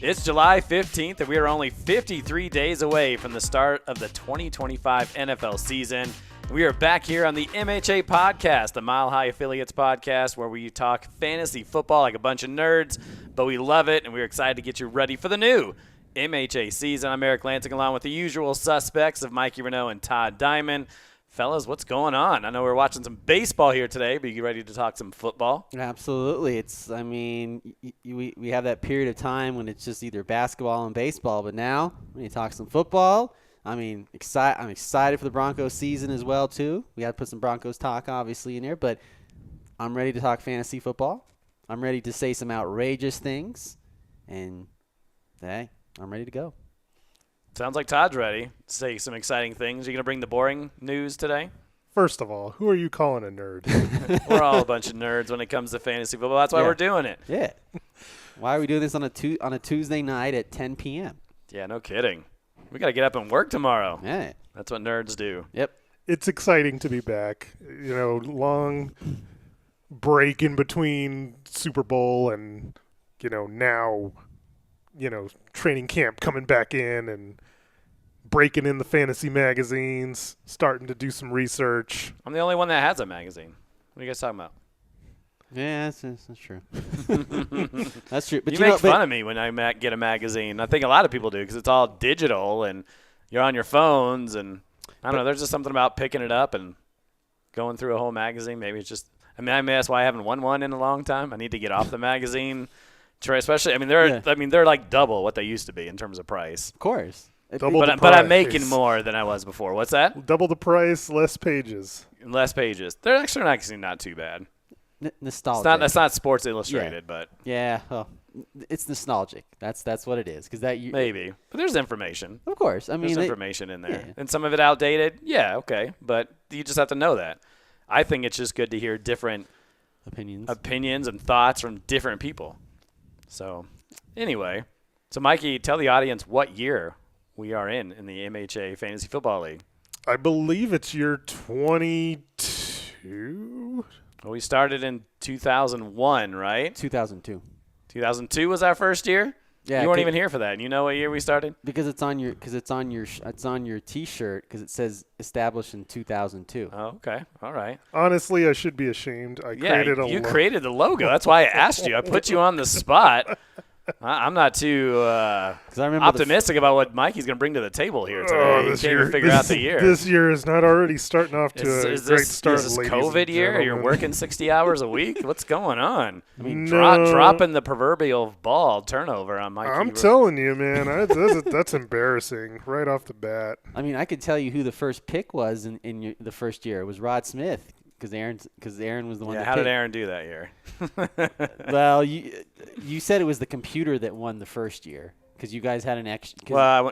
It's July 15th, and we are only 53 days away from the start of the 2025 NFL season. We are back here on the MHA podcast, the Mile High Affiliates podcast, where we talk fantasy football like a bunch of nerds, but we love it, and we're excited to get you ready for the new MHA season. I'm Eric Lansing, along with the usual suspects of Mikey Renault and Todd Diamond. Fellas, what's going on? I know we're watching some baseball here today, but you ready to talk some football? Absolutely. We have that period of time when it's just either basketball and baseball, but now when you talk some football, I'm excited for the Broncos season as well, too. We got to put some Broncos talk, obviously, in there, but I'm ready to talk fantasy football. I'm ready to say some outrageous things, and, hey, I'm ready to go. Sounds like Todd's ready to say some exciting things. Are you going to bring the boring news today? First of all, who are you calling a nerd? We're all a bunch of nerds when it comes to fantasy football. That's why we're doing it. Yeah. Why are we doing this on a Tuesday night at 10 p.m.? Yeah, no kidding. We got to get up and work tomorrow. Yeah. That's what nerds do. Yep. It's exciting to be back. You know, long break in between Super Bowl and, now, training camp coming back in and breaking in the fantasy magazines, starting to do some research. I'm the only one that has a magazine. What are you guys talking about? Yeah, that's true. That's true. But you make fun of me when I get a magazine. I think a lot of people do because it's all digital and you're on your phones. And I don't know. There's just something about picking it up and going through a whole magazine. Maybe it's just – I mean, that's why I haven't won one in a long time. I need to get off the magazine. Especially, they're like double what they used to be in terms of price. Of course. But I'm making more than I was before. What's that? Double the price, less pages. Less pages. They're actually not too bad. Nostalgic. That's not Sports Illustrated, but well, it's nostalgic. That's what it is. Maybe, but there's information. Of course, there's information in there, and some of it outdated. Yeah, okay, but you just have to know that. I think it's just good to hear different opinions and thoughts from different people. So, anyway, Mikey, tell the audience what year we are in the MHA Fantasy Football League. I believe it's year 22. Well, we started in 2001, right? 2002. 2002 was our first year? Yeah. You weren't even here for that. You know what year we started? Because it's on your T-shirt because it says established in 2002. Oh, okay. All right. Honestly, I should be ashamed. You created the logo. That's why I asked you. I put you on the spot. I'm not too optimistic about what Mikey's going to bring to the table here today. Can't even figure out the year. This year is not already starting off to a great start. Is this COVID year? You're working 60 hours a week? What's going on? I mean, no. dropping the proverbial ball turnover on Mikey. I'm telling you, man, that's embarrassing right off the bat. I mean, I could tell you who the first pick was in the first year. It was Rod Smith. Because Aaron was the one. Yeah, that how picked. did Aaron do that year? Well, you said it was the computer that won the first year because you guys had an extra. Well,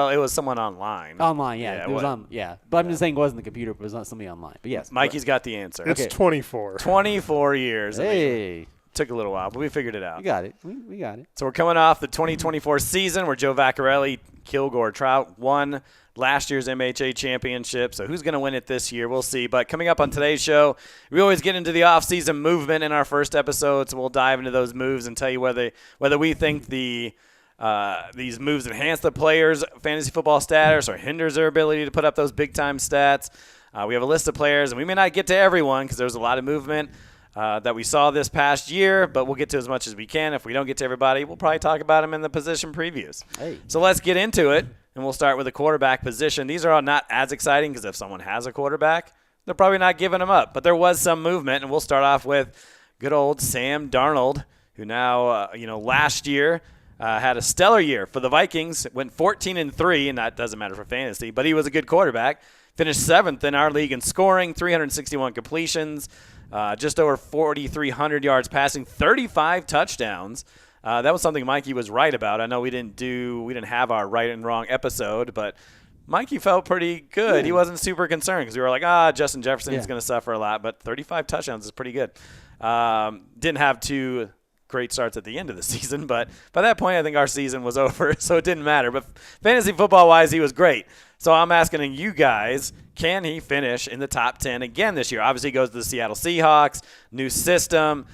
it was someone online. Online, yeah, it was on, yeah. But I'm just saying it wasn't the computer, but it was not somebody online. But yes, Mikey's got the answer. It's 24. 24 years. Hey. Took a little while, but we figured it out. You got it. We got it. So we're coming off the 2024 season where Joe Vaccarelli, Kilgore Trout won last year's MHA championship. So who's going to win it this year? We'll see. But coming up on today's show, we always get into the off-season movement in our first episode. So we'll dive into those moves and tell you whether we think these moves enhance the players' fantasy football status or hinders their ability to put up those big-time stats. We have a list of players, and we may not get to everyone because there's a lot of movement that we saw this past year, but we'll get to as much as we can. If we don't get to everybody, we'll probably talk about them in the position previews. Hey. So let's get into it, and we'll start with the quarterback position. These are all not as exciting because if someone has a quarterback, they're probably not giving them up. But there was some movement, and we'll start off with good old Sam Darnold, who now, last year had a stellar year for the Vikings, went 14-3, and that doesn't matter for fantasy, but he was a good quarterback. Finished 7th in our league in scoring, 361 completions, just over 4,300 yards passing, 35 touchdowns. That was something Mikey was right about. I know we didn't have our right and wrong episode, but Mikey felt pretty good. He wasn't super concerned because we were like, Justin Jefferson is going to suffer a lot, but 35 touchdowns is pretty good. Didn't have too great starts at the end of the season. But by that point, I think our season was over, so it didn't matter. But fantasy football-wise, he was great. So I'm asking you guys, can he finish in the top 10 again this year? Obviously, he goes to the Seattle Seahawks, new system,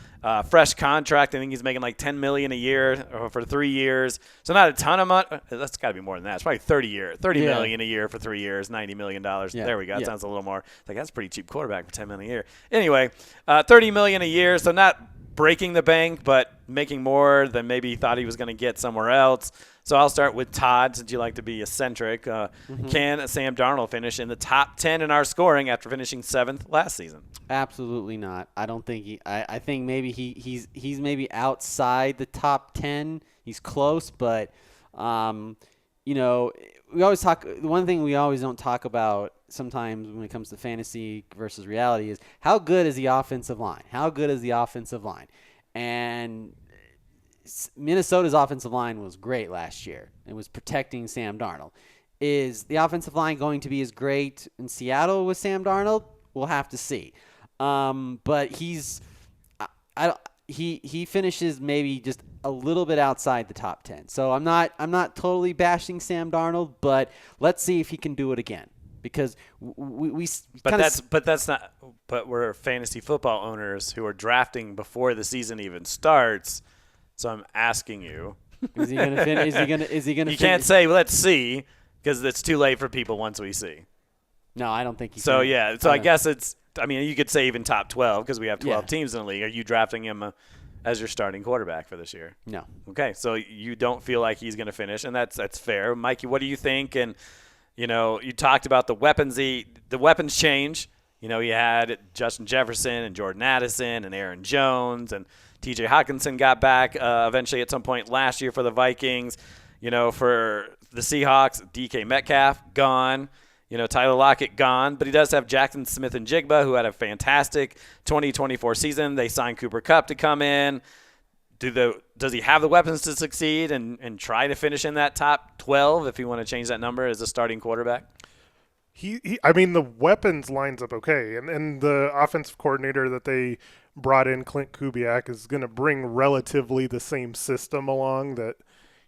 fresh contract. I think he's making like $10 million a year for 3 years. So not a ton of money. That's got to be more than that. It's probably $30 million a year for 3 years, $90 million. Yeah. There we go. That sounds a little more. Like, that's a pretty cheap quarterback for $10 million a year. Anyway, $30 million a year. So not breaking the bank, but making more than maybe he thought he was going to get somewhere else. So I'll start with Todd, since you like to be eccentric. Can Sam Darnold finish in the top 10 in our scoring after finishing 7th last season? Absolutely not. I don't think he. I think maybe he's maybe outside the top 10. He's close, but we always talk. The one thing we always don't talk about sometimes when it comes to fantasy versus reality is how good is the offensive line? How good is the offensive line? And Minnesota's offensive line was great last year. It was protecting Sam Darnold. Is the offensive line going to be as great in Seattle with Sam Darnold? We'll have to see. But he finishes maybe just a little bit outside the top 10. So I'm not totally bashing Sam Darnold, but let's see if he can do it again. Because but we're fantasy football owners who are drafting before the season even starts. So I'm asking you, is he going to finish? Is he going to? You can't say let's see because it's too late for people once we see. No, I don't think he. So can. yeah, so I guess it's. I mean, you could say even top 12 because we have 12 teams in the league. Are you drafting him as your starting quarterback for this year? No. Okay, so you don't feel like he's going to finish, and that's fair. Mikey, what do you think? And you talked about the weapons. The weapons change. You had Justin Jefferson and Jordan Addison and Aaron Jones and T.J. Hawkinson got back eventually at some point last year for the Vikings. For the Seahawks, DK Metcalf gone. Tyler Lockett gone, but he does have Jackson Smith and Jigba, who had a fantastic 2024 season. They signed Cooper Kupp to come in. Does he have the weapons to succeed and try to finish in that top 12 if you want to change that number as a starting quarterback? I mean, the weapons lines up okay, and the offensive coordinator that they brought in, Clint Kubiak, is going to bring relatively the same system along that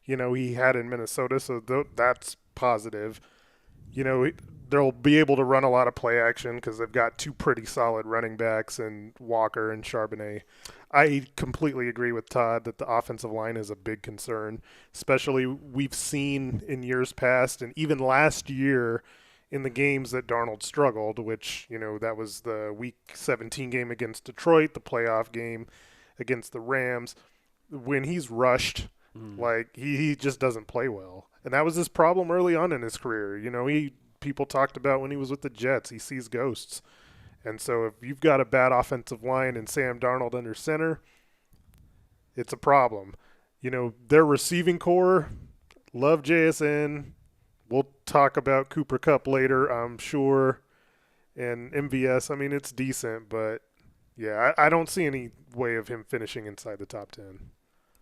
he had in Minnesota, so that's positive. They'll be able to run a lot of play action because they've got two pretty solid running backs in Walker and Charbonnet. I completely agree with Todd that the offensive line is a big concern, especially we've seen in years past and even last year in the games that Darnold struggled, which, that was the Week 17 game against Detroit, the playoff game against the Rams. When he's rushed, he just doesn't play well. And that was his problem early on in his career. People talked about when he was with the Jets, he sees ghosts. And so if you've got a bad offensive line and Sam Darnold under center, it's a problem. Their receiving core, love JSN. We'll talk about Cooper Kupp later, I'm sure. And MVS, I mean, it's decent, but yeah, I don't see any way of him finishing inside the top 10.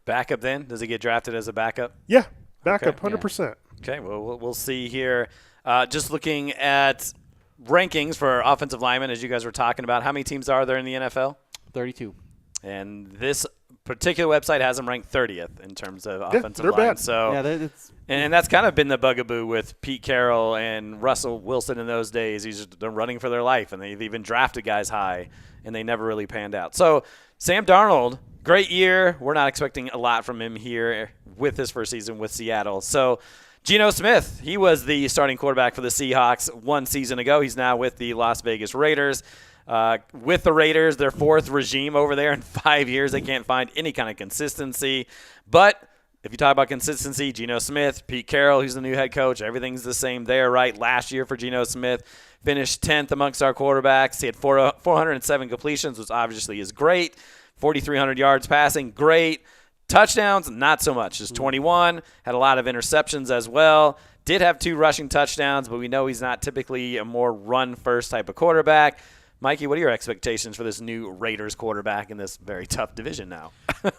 Backup then? Does he get drafted as a backup? Yeah, backup, okay. 100%. Okay, well, we'll see here. Just looking at rankings for offensive linemen, as you guys were talking about, how many teams are there in the NFL? 32. And this particular website has them ranked 30th in terms of offensive line. Bad. So, and that's kind of been the bugaboo with Pete Carroll and Russell Wilson in those days. They're running for their life, and they've even drafted guys high, and they never really panned out. So Sam Darnold, great year. We're not expecting a lot from him here with his first season with Seattle. So Geno Smith, he was the starting quarterback for the Seahawks 1 season ago. He's now with the Las Vegas Raiders. With the Raiders, their 4th regime over there in 5 years. They can't find any kind of consistency. But if you talk about consistency, Geno Smith, Pete Carroll, who's the new head coach, everything's the same there, right? Last year for Geno Smith, finished 10th amongst our quarterbacks. He had 407 completions, which obviously is great. 4,300 yards passing, great. Touchdowns, not so much. Just 21. Had a lot of interceptions as well. Did have 2 rushing touchdowns, but we know he's not typically a more run-first type of quarterback. Mikey, what are your expectations for this new Raiders quarterback in this very tough division now?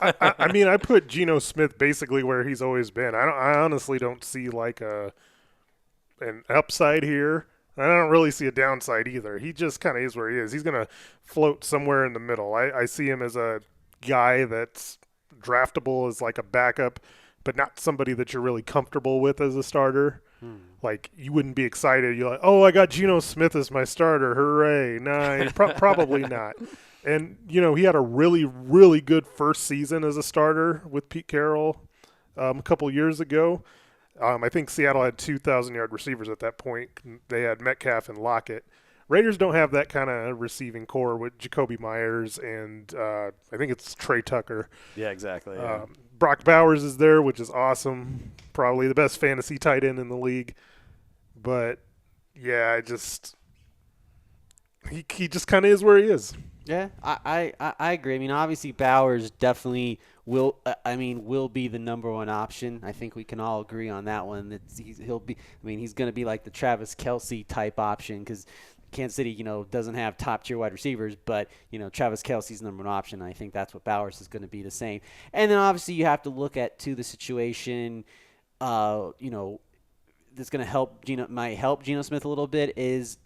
I mean, I put Geno Smith basically where he's always been. I honestly don't see like an upside here. I don't really see a downside either. He just kind of is where he is. He's going to float somewhere in the middle. I see him as a guy that's draftable as like a backup, but not somebody that you're really comfortable with as a starter. Like, you wouldn't be excited. You're like, oh, I got Geno Smith as my starter. Hooray. Nah, probably not. And, you know, he had a really, really good first season as a starter with Pete Carroll a couple years ago. I think Seattle had 2,000-yard receivers at that point. They had Metcalf and Lockett. Raiders don't have that kind of receiving core with Jacoby Myers and I think it's Trey Tucker. Yeah, exactly. Yeah. Brock Bowers is there, which is awesome. Probably the best fantasy tight end in the league. But, yeah, he just kind of is where he is. Yeah, I agree. I mean, obviously Bowers definitely will be the number one option. I think we can all agree on that one. He's going to be like the Travis Kelce type option because Kansas City, you know, doesn't have top tier wide receivers, but you know, Travis Kelce's number one option. I think that's what Bowers is going to be the same. And then obviously you have to look at the situation, you know, that's going to might help Geno Smith a little bit is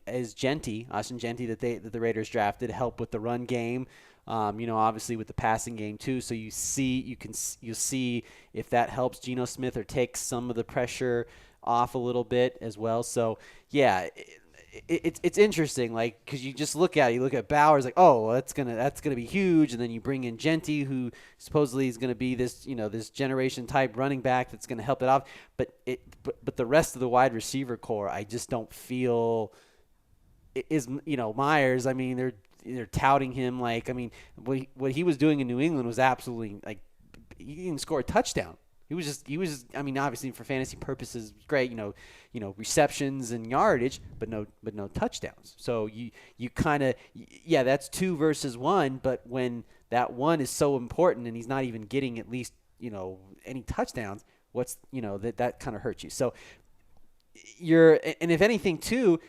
Austin Gentry that the Raiders drafted, help with the run game. You know, obviously with the passing game too. So you'll see if that helps Geno Smith or takes some of the pressure off a little bit as well. So yeah, it's interesting, like, because you just look at Bowers like, oh, well, that's gonna be huge, and then you bring in Gentry, who supposedly is gonna be this generation type running back that's gonna help it off, but the rest of the wide receiver core, I just don't feel is, you know, Myers. I mean, they're touting him like, I mean, what he was doing in New England was absolutely, like, he didn't score a touchdown. He was just, I mean, obviously for fantasy purposes, great, you know, receptions and yardage, but no touchdowns. So you kind of, yeah, that's 2 versus 1, but when that one is so important and he's not even getting at least, you know, any touchdowns, that kind of hurts you. So and if anything too,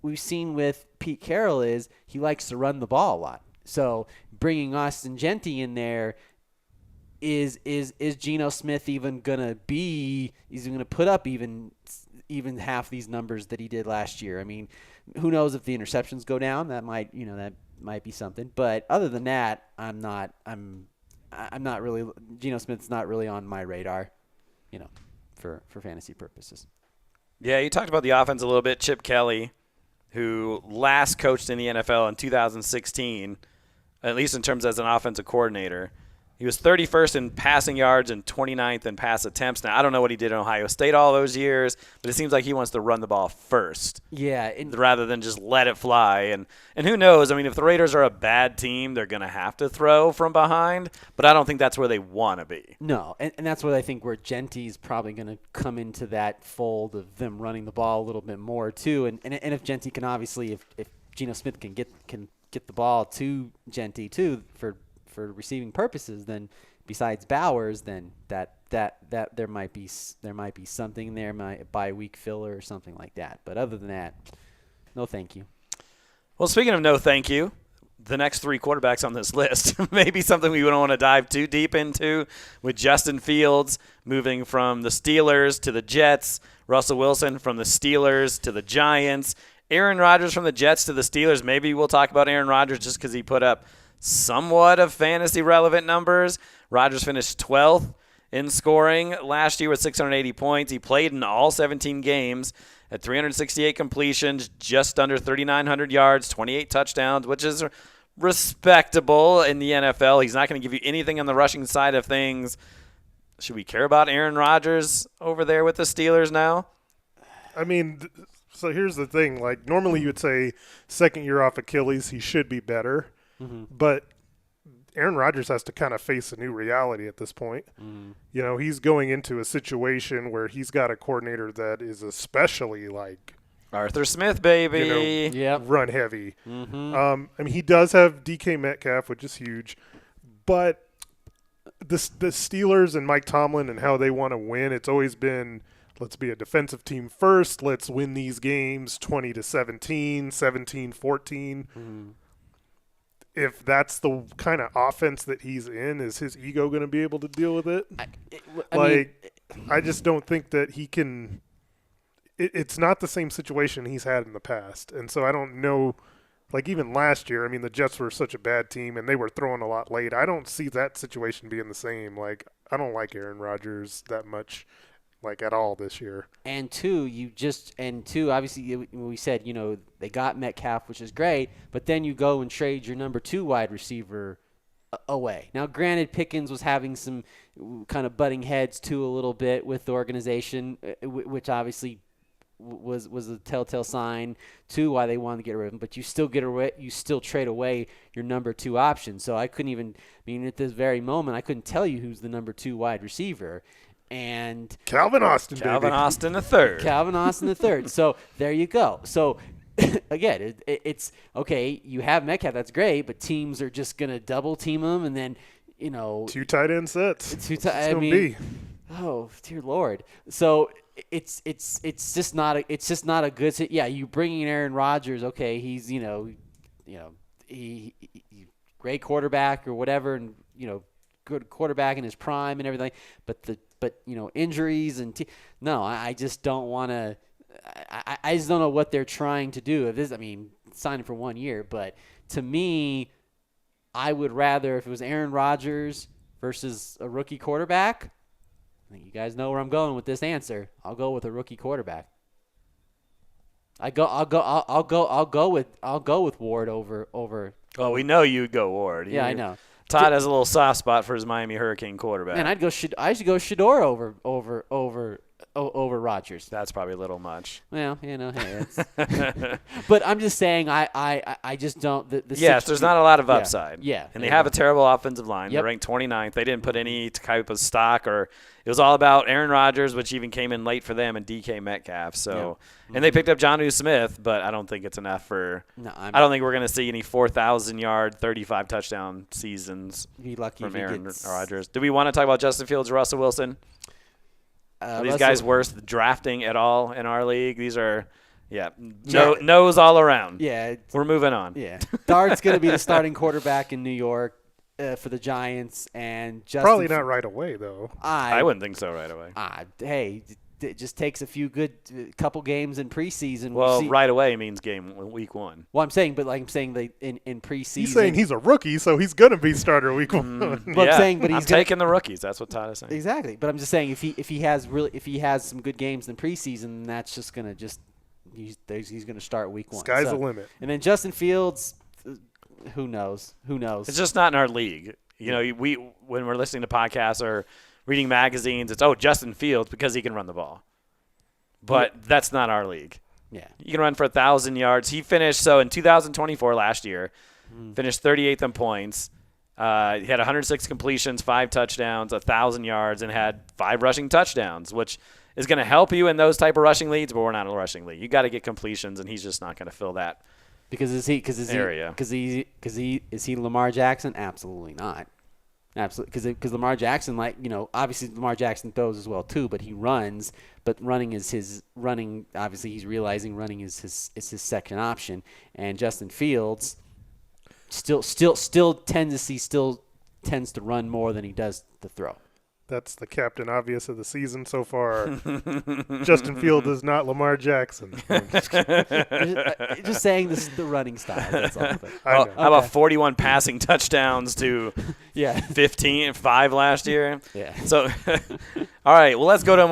we've seen with Pete Carroll is he likes to run the ball a lot. So bringing Austin Gentry in there, is Geno Smith even gonna put up even half these numbers that he did last year? I mean, who knows if the interceptions go down? That might be something. But other than that, I'm not really, Geno Smith's not really on my radar, you know, for fantasy purposes. Yeah, you talked about the offense a little bit. Chip Kelly, who last coached in the NFL in 2016, at least in terms as an offensive coordinator. He was 31st in passing yards and 29th in pass attempts. Now, I don't know what he did in Ohio State all those years, but it seems like he wants to run the ball first. Yeah. Rather than just let it fly. And who knows? I mean, if the Raiders are a bad team, they're going to have to throw from behind, but I don't think that's where they want to be. No, and that's what I think where Gentry's probably going to come into that fold of them running the ball a little bit more too. And if Gentry can obviously, if Geno Smith can get the ball to Gentry too for receiving purposes, then besides Bowers, then that there might be something there, bye week filler or something like that. But other than that, no thank you. Well, speaking of no thank you, the next 3 quarterbacks on this list may be something we don't want to dive too deep into, with Justin Fields moving from the Steelers to the Jets, Russell Wilson from the Steelers to the Giants, Aaron Rodgers from the Jets to the Steelers. Maybe we'll talk about Aaron Rodgers just because he put up somewhat of fantasy relevant numbers. Rodgers finished 12th in scoring last year with 680 points. He played in all 17 games at 368 completions, just under 3,900 yards, 28 touchdowns, which is respectable in the NFL. He's not going to give you anything on the rushing side of things. Should we care about Aaron Rodgers over there with the Steelers now? I mean, so here's the thing. Like, normally you would say second year off Achilles, he should be better. Mm-hmm. But Aaron Rodgers has to kind of face a new reality at this point. Mm-hmm. You know, he's going into a situation where he's got a coordinator that is especially like Arthur Smith, baby. You know, run heavy. Mm-hmm. I mean, he does have DK Metcalf, which is huge. But the Steelers and Mike Tomlin and how they want to win, it's always been, let's be a defensive team first. Let's win these games 20-17, 17-14. Mm-hmm. If that's the kind of offense that he's in, is his ego going to be able to deal with it? I just don't think that he can. It's not the same situation he's had in the past, and so I don't know like even last year, I mean, the Jets were such a bad team and they were throwing a lot late. I don't see that situation being the same. Like, I don't like Aaron Rodgers that much, like at all this year. And two, obviously we said, they got Metcalf, which is great, but then you go and trade your number 2 wide receiver away. Now, granted, Pickens was having some kind of butting heads too a little bit with the organization, which obviously was a telltale sign to why they wanted to get rid of him. But you still trade away your number 2 option. So I couldn't even, at this very moment, I couldn't tell you who's the number 2 wide receiver. And Calvin Austin the third. Calvin Austin the third. So there you go. So again, it's okay. You have Metcalf, that's great, but teams are just gonna double team him, and then 2 tight end sets. Oh dear Lord. So it's just not a good. Yeah, you bring in Aaron Rodgers. Okay, he's he great quarterback or whatever, and good quarterback in his prime and everything, but injuries and no, I just don't want to. I just don't know what they're trying to do. Signing for 1 year, but to me, I would rather if it was Aaron Rodgers versus a rookie quarterback. I think you guys know where I'm going with this answer. I'll go with a rookie quarterback. I'll go with Ward over. Well, we know you'd go Ward. Yeah, I know. Todd has a little soft spot for his Miami Hurricane quarterback. And I should go Shador over Rodgers. That's probably a little much. Well, hey, but I'm just saying I just don't. There's not a lot of upside. Yeah. And they have a terrible offensive line. Yep. They're ranked 29th. They didn't put any type of stock or it was all about Aaron Rodgers, which even came in late for them, and DK Metcalf. So, and they picked up Jonnu Smith, but I don't think it's enough for. No, I don't think we're going to see any 4,000-yard, 35 touchdown seasons from Aaron Rodgers. Do we want to talk about Justin Fields, Russell Wilson? Are these guys worth drafting at all in our league? These are, no's all around. Yeah. We're moving on. Yeah. Dart's going to be the starting quarterback in New York for the Giants. And Justin probably not right away, though. I wouldn't think so right away. Hey, it just takes a few couple games in preseason. Well, right away means week 1. Well, I'm saying in preseason. He's saying he's a rookie, so he's going to be starter week 1. I'm taking the rookies. That's what Todd is saying. Exactly, but I'm just saying if he has some good games in preseason, that's just going to he's going to start week 1. Sky's the limit. And then Justin Fields, who knows? It's just not in our league. When we're listening to podcasts or reading magazines, it's Justin Fields because he can run the ball. But that's not our league. Yeah. You can run for 1,000 yards. He finished in 2024 last year, finished 38th in points. He had 106 completions, 5 touchdowns, 1,000 yards, and had 5 rushing touchdowns, which is going to help you in those type of rushing leads, but we're not in a rushing league. You got to get completions, and he's just not going to fill that area. Is he Lamar Jackson? Absolutely not. Absolutely, because Lamar Jackson, obviously Lamar Jackson throws as well too, but he runs. But running is his running. Obviously, he's realizing running is his second option. And Justin Fields still tends to run more than he does to throw. That's the Captain Obvious of the season so far. Justin Fields is not Lamar Jackson. Just saying this is the running style. That's all. How about 41 passing touchdowns to 5 last year? Yeah. So, all right, well, let's go to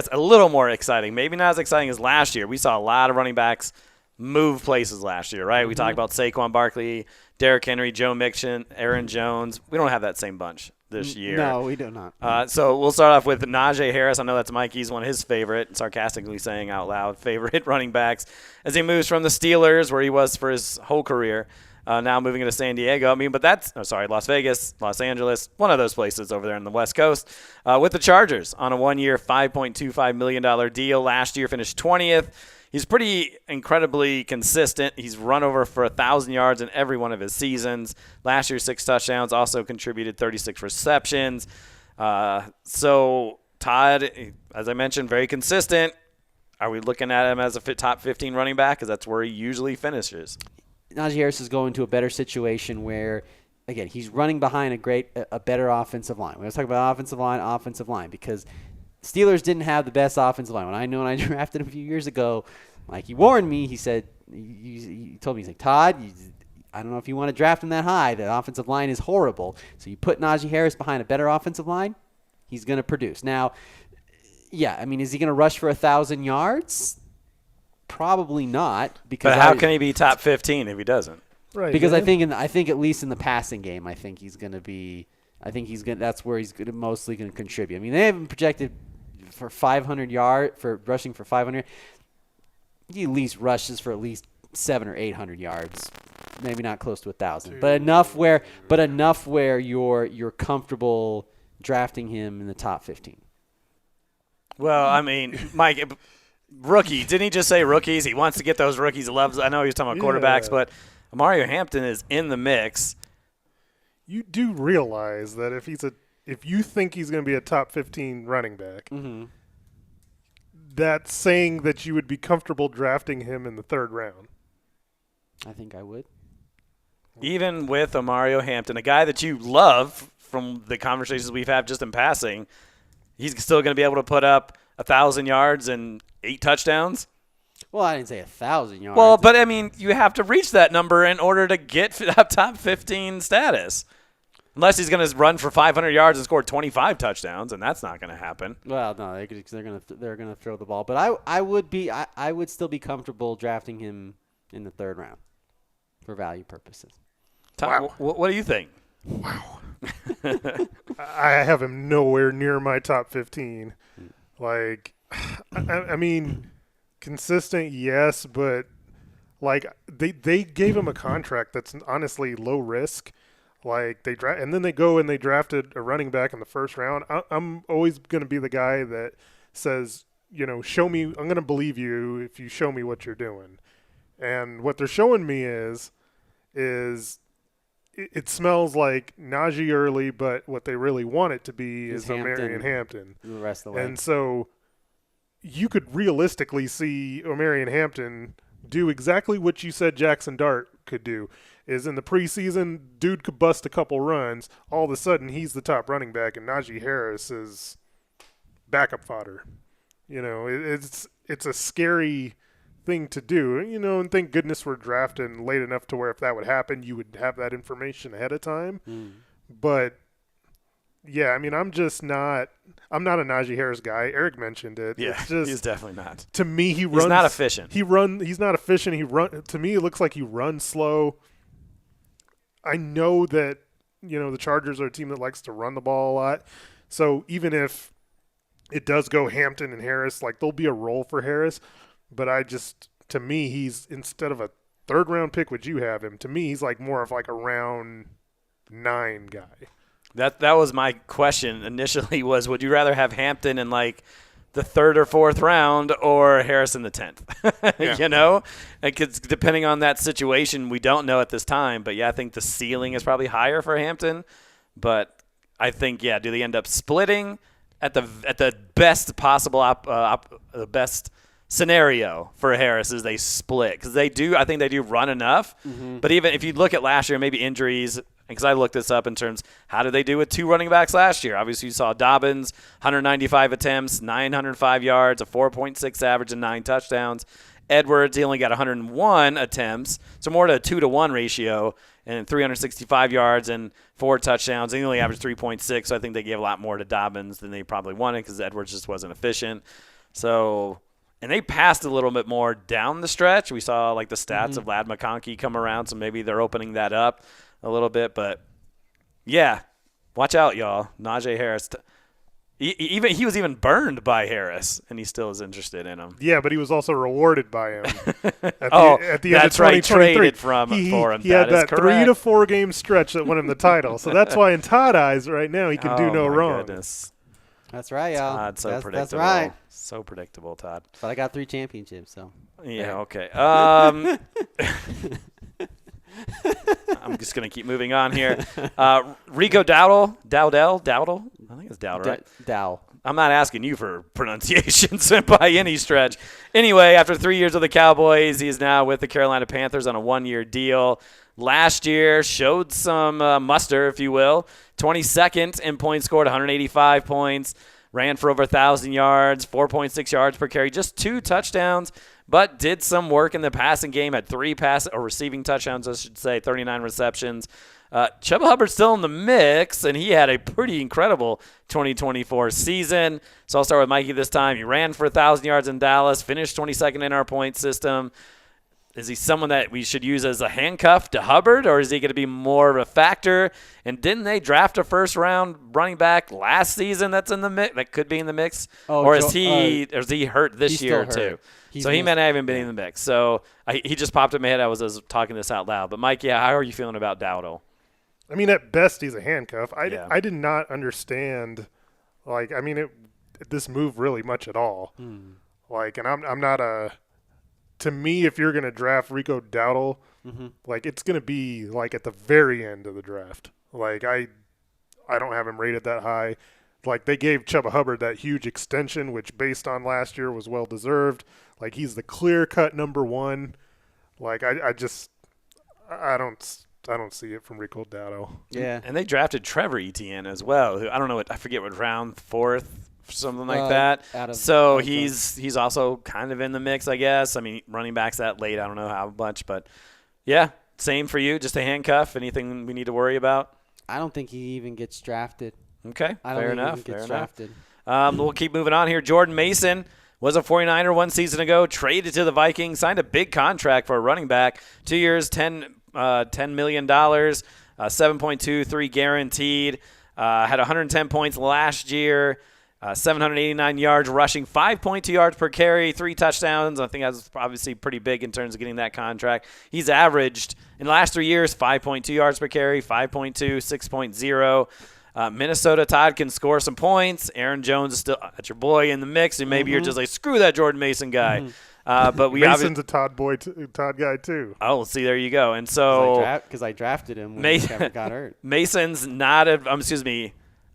a little more exciting. Maybe not as exciting as last year. We saw a lot of running backs move places last year, right? We talked about Saquon Barkley, Derrick Henry, Joe Mixon, Aaron Jones. We don't have that same bunch this year. No, we do not. So we'll start off with Najee Harris. I know that's Mikey's one of his favorite, sarcastically saying out loud, favorite running backs as he moves from the Steelers, where he was for his whole career, now moving into San Diego. Las Vegas, Los Angeles, one of those places over there on the West Coast, with the Chargers on a 1-year, $5.25 million deal. Last year finished 20th. He's pretty incredibly consistent. He's run over for 1,000 yards in every one of his seasons. Last year, 6 touchdowns, also contributed 36 receptions. So Todd, as I mentioned, very consistent. Are we looking at him as a top 15 running back? Because that's where he usually finishes. Najee Harris is going to a better situation where, again, he's running behind a better offensive line. We're going to talk about offensive line, because Steelers didn't have the best offensive line. When I drafted him a few years ago, Like, he warned me. He said, he told me, he's like, Todd, I don't know if you want to draft him that high. The offensive line is horrible. So you put Najee Harris behind a better offensive line, he's going to produce. Now, yeah, I mean, is he going to rush for 1,000 yards? Probably not. Because But how can he be top 15 if he doesn't? Right. Because yeah. I think at least in the passing game, I think he's going to be. I think he's going. That's where he's mostly going to contribute. I mean, they haven't projected for 500 for rushing for 500. He at least rushes for at least 700 or 800 yards. Maybe not close to 1,000, but enough where you're comfortable drafting him in the top 15. Well, I mean, Mike, rookie. Didn't he just say rookies? He wants to get those rookies. He loves. I know he was talking about quarterbacks, but Mario Hampton is in the mix. You do realize that if you think he's going to be a top 15 running back, that's saying that you would be comfortable drafting him in the 3rd round. I think I would. Even with Mario Hampton, a guy that you love from the conversations we've had just in passing, he's still going to be able to put up 1,000 yards and 8 touchdowns. Well, I didn't say 1,000 yards. Well, but I mean, you have to reach that number in order to get top 15 status. Unless he's going to run for 500 yards and score 25 touchdowns, and that's not going to happen. Well, no, they're going to throw the ball, but I would still be comfortable drafting him in the 3rd round for value purposes. Tom, Wow. what do you think? Wow. I have him nowhere near my top 15. Like, I mean, consistent, yes, but like they gave him a contract that's honestly low risk. Like and then they go and they drafted a running back in the 1st round. I'm always going to be the guy that says, show me. I'm going to believe you if you show me what you're doing. And what they're showing me is it smells like Najee early, but what they really want it to be is Omarion Hampton. The rest of the way. And so you could realistically see Omarion Hampton do exactly what you said Jackson Dart could do. Is in the preseason, dude could bust a couple runs. All of a sudden, he's the top running back, and Najee Harris is backup fodder. It's a scary thing to do. And thank goodness we're drafting late enough to where if that would happen, you would have that information ahead of time. But yeah, I mean, I'm not a Najee Harris guy. Eric mentioned it. Yeah, it's just, he's definitely not. To me, he's not efficient. He's not efficient. To me, it looks like he runs slow. I know that, the Chargers are a team that likes to run the ball a lot. So even if it does go Hampton and Harris, like there'll be a role for Harris. But to me, he's instead of a 3rd round pick, would you have him? To me, he's like more of like a round 9 guy. That was my question initially was, would you rather have Hampton in like the 3rd or 4th round or Harris in the 10th? Yeah. Because depending on that situation, we don't know at this time. But, yeah, I think the ceiling is probably higher for Hampton. But I think, yeah, do they end up splitting at the best possible best scenario for Harris is they split? Because I think they do run enough. But even if you look at last year, maybe injuries – because I looked this up in terms, how did they do with 2 running backs last year? Obviously, you saw Dobbins, 195 attempts, 905 yards, a 4.6 average, and 9 touchdowns. Edwards, he only got 101 attempts, so more to a 2-to-1 ratio, and 365 yards and 4 touchdowns. And he only averaged 3.6, so I think they gave a lot more to Dobbins than they probably wanted because Edwards just wasn't efficient. So, and they passed a little bit more down the stretch. We saw like the stats of Lad McConkey come around, so maybe they're opening that up a little bit, but yeah, watch out, y'all. Najee Harris, he was even burned by Harris, and he still is interested in him. Yeah, but he was also rewarded by him. At the end that's of right. 2023. Traded for him. He had that 3 to 4 game stretch that won him the title. So that's why in Todd eyes right now he can do no wrong. Goodness. That's right, y'all. Todd, predictable. That's right. So predictable, Todd. But I got 3 championships, so. Yeah. Okay. I'm just going to keep moving on here. Rico Dowdle. I think it's Dowdle, right? Dow. I'm not asking you for pronunciations by any stretch. Anyway, after 3 years with the Cowboys, he is now with the Carolina Panthers on a 1-year deal. Last year showed some muster, if you will. 22nd in points scored, 185 points. Ran for over 1,000 yards, 4.6 yards per carry, just 2 touchdowns. but did some work in the passing game, had 3 receiving touchdowns, I should say, 39 receptions. Chuba Hubbard's still in the mix, and he had a pretty incredible 2024 season. So I'll start with Mikey this time. He ran for 1,000 yards in Dallas, finished 22nd in our point system. Is he someone that we should use as a handcuff to Hubbard, or is he going to be more of a factor? And didn't they draft a first-round running back last season that's in the mix, that could be in the mix? Or is he hurt this year too? So he may not even been in the mix. So he just popped in my head. I was talking this out loud. But, Mike, how are you feeling about Dowdle? I mean, at best, he's a handcuff. I did not understand, this move really much at all. And I'm not a – to me, if you're going to draft Rico Dowdle, it's going to be, at the very end of the draft. I don't have him rated that high. They gave Chuba Hubbard that huge extension, which based on last year was well-deserved. He's the clear-cut number one. I don't see it from Rico Dowdle. Yeah. And they drafted Trevor Etienne as well, who I don't know I forget what round, 4th, something like that. He's also kind of in the mix, I guess. I mean, running backs that late, I don't know how much, but yeah, same for you, just a handcuff. Anything we need to worry about? I don't think he even gets drafted. Okay, fair enough. Drafted. We'll keep moving on here. Jordan Mason was a 49er 1 season ago, traded to the Vikings, signed a big contract for a running back, 2 years, $10 million, 7.23 guaranteed, had 110 points last year, 789 yards rushing, 5.2 yards per carry, 3 touchdowns. I think that's obviously pretty big in terms of getting that contract. He's averaged in the last 3 years 5.2 yards per carry, 5.2, 6.0. Minnesota, Todd, can score some points. Aaron Jones is still that's your boy in the mix, and maybe you're just like, screw that Jordan Mason guy. But Mason's a Todd guy too. Oh, see, there you go. And so because I drafted him when he got hurt. Mason's not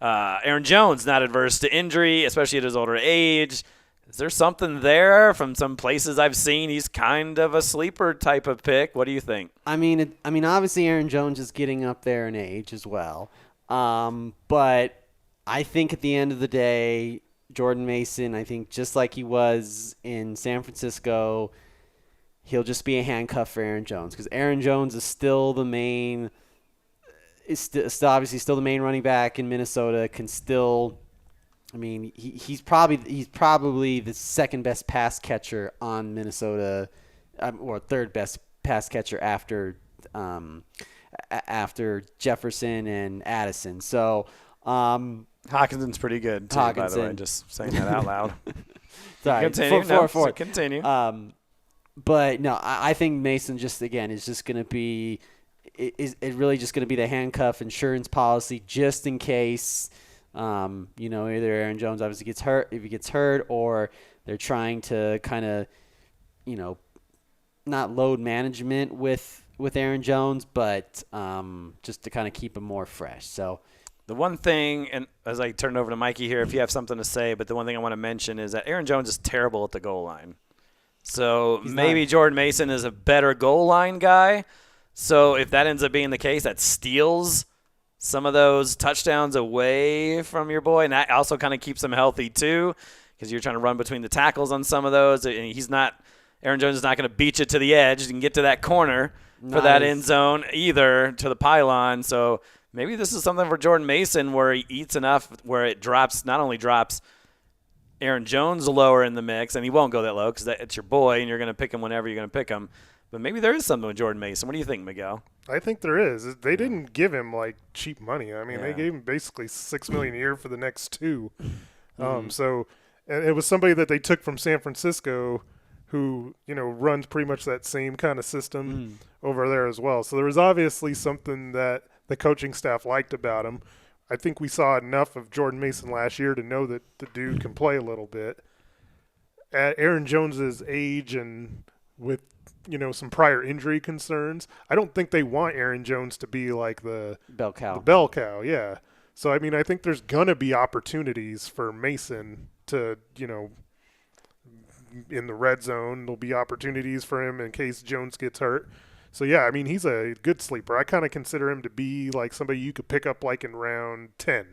Aaron Jones not adverse to injury, especially at his older age. Is there something there from some places I've seen? He's kind of a sleeper type of pick. What do you think? I mean, obviously Aaron Jones is getting up there in age as well. But I think at the end of the day, Jordan Mason, I think just like he was in San Francisco, he'll just be a handcuff for Aaron Jones because Aaron Jones is still the main obviously still the main running back in Minnesota, can still he's probably the second best pass catcher on Minnesota, or third best pass catcher after Jefferson and Addison. So Hawkinson's pretty good too, by the way, just saying that out loud. Sorry, continue. But no, I think Mason is just going to be it really just going to be the handcuff insurance policy just in case either Aaron Jones obviously gets hurt, if he gets hurt, or they're trying to kind of not load management with Aaron Jones, but just to kind of keep him more fresh. So the one thing, and as I turn it over to Mikey here, if you have something to say, but the one thing I want to mention is that Aaron Jones is terrible at the goal line. So maybe Jordan Mason is a better goal line guy. So if that ends up being the case, that steals some of those touchdowns away from your boy, and that also kind of keeps him healthy too, because you're trying to run between the tackles on some of those. And Aaron Jones is not going to beat you to the edge and get to that corner for that end zone either, to the pylon. So maybe this is something for Jordan Mason where he eats enough where it not only drops Aaron Jones lower in the mix, and he won't go that low because it's your boy and you're going to pick him whenever you're going to pick him. But maybe there is something with Jordan Mason. What do you think, Miguel? I think there is. They didn't give him cheap money. I mean, they gave him basically $6 million a year for the next 2. So, and it was somebody that they took from San Francisco, who runs pretty much that same kind of system over there as well. So there was obviously something that the coaching staff liked about him. I think we saw enough of Jordan Mason last year to know that the dude can play a little bit. At Aaron Jones's age and with some prior injury concerns, I don't think they want Aaron Jones to be like the bell cow. The bell cow, yeah. So I mean, I think there's gonna be opportunities for Mason to, in the red zone. There'll be opportunities for him in case Jones gets hurt. So yeah, I mean, he's a good sleeper. I kind of consider him to be like somebody you could pick up in round 10,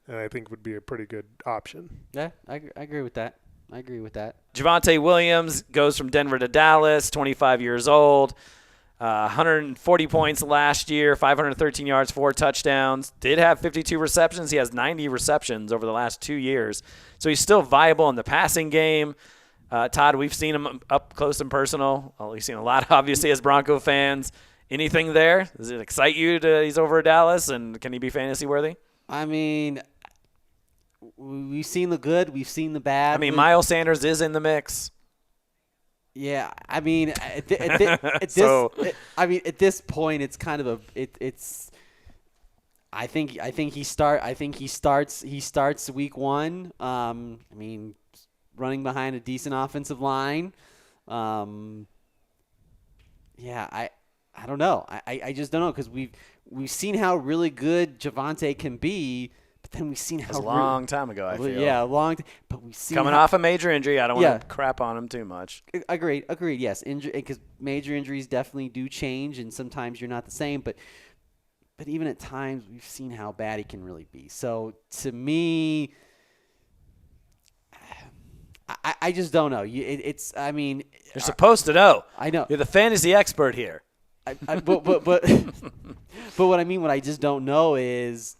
and I think would be a pretty good option. Yeah, I agree with that. I agree with that. Javonte Williams goes from Denver to Dallas, 25 years old. 140 points last year, 513 yards, 4 touchdowns. Did have 52 receptions. He has 90 receptions over the last 2 years. So he's still viable in the passing game. Todd, we've seen him up close and personal. Well, we've seen a lot, obviously, as Bronco fans. Anything there? Does it excite you he's over at Dallas, and can he be fantasy worthy? I mean, we've seen the good. We've seen the bad. I mean, Miles Sanders is in the mix. Yeah, I mean, at this point, it's kind of it's. I think he starts week 1. I mean, running behind a decent offensive line. Yeah, I don't know. I just don't know because we've seen how really good Javonte can be. But then we've seen how a long time ago, I feel. Yeah, a long time. But we've seen coming off a major injury. I don't want to crap on him too much. Agreed. Yes, because major injuries definitely do change, and sometimes you're not the same. But even at times, we've seen how bad he can really be. So to me, I just don't know. I mean, you're supposed to know. I know. You're the fantasy expert here. But what I mean, what I just don't know is.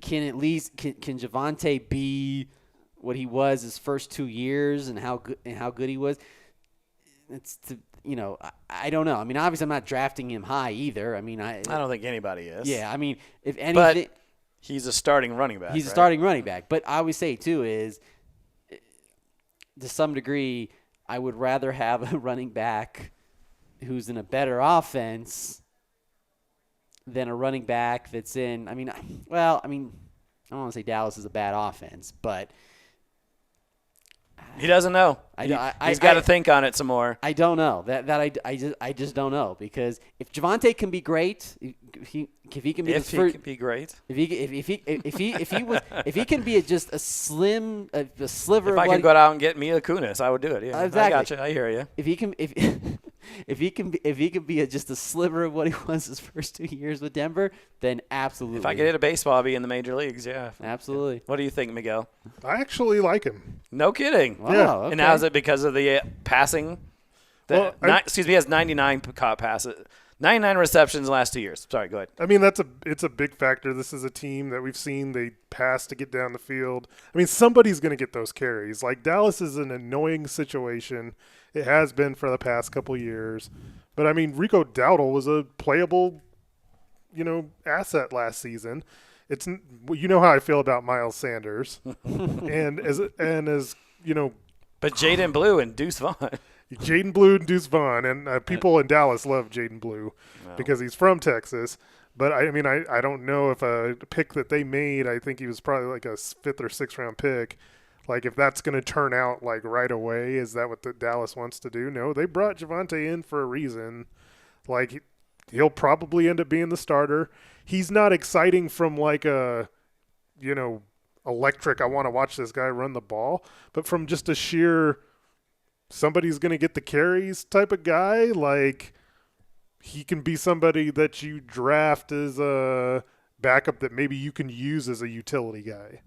Can Javonte be what he was his first 2 years and how good he was? I don't know. I mean, obviously I'm not drafting him high either. I mean, I don't think anybody is. Yeah, I mean, if anything, but he's a starting running back. He's a starting running back. But I always say too is to some degree I would rather have a running back who's in a better offense than a running back that's in. I don't want to say Dallas is a bad offense, but he doesn't know. He's got to think on it some more. I don't know I just don't know because if Javonte can be great, if he can be great, if he can be just a sliver. If I could go out and get Mila Kunis, I would do it. Yeah, exactly. I got you. I hear you. If he can be just a sliver of what he was his first 2 years with Denver, then absolutely. If I could hit a baseball, I'd be in the major leagues. Yeah, absolutely. What do you think, Miguel? I actually like him. No kidding. Wow, yeah. okay. And now is it because of the passing? He has 99 caught passes. 99 receptions the last 2 years. Sorry, go ahead. I mean, it's a big factor. This is a team that we've seen they pass to get down the field. I mean, somebody's going to get those carries. Like, Dallas is an annoying situation. It has been for the past couple of years. But, I mean, Rico Dowdle was a playable, asset last season. It's how I feel about Miles Sanders. and as But Jaden Blue and Deuce Vaughn. Jaden Blue and Deuce Vaughn, and people in Dallas love Jaden Blue because he's from Texas. But, I don't know if a pick that they made, I think he was probably like a 5th or 6th round pick, like if that's going to turn out like right away. Is that what the Dallas wants to do? No, they brought Javonte in for a reason. Like, he'll probably end up being the starter. He's not exciting from like a, electric, I want to watch this guy run the ball, but from just a sheer somebody's going to get the carries type of guy. Like, he can be somebody that you draft as a backup that maybe you can use as a utility guy.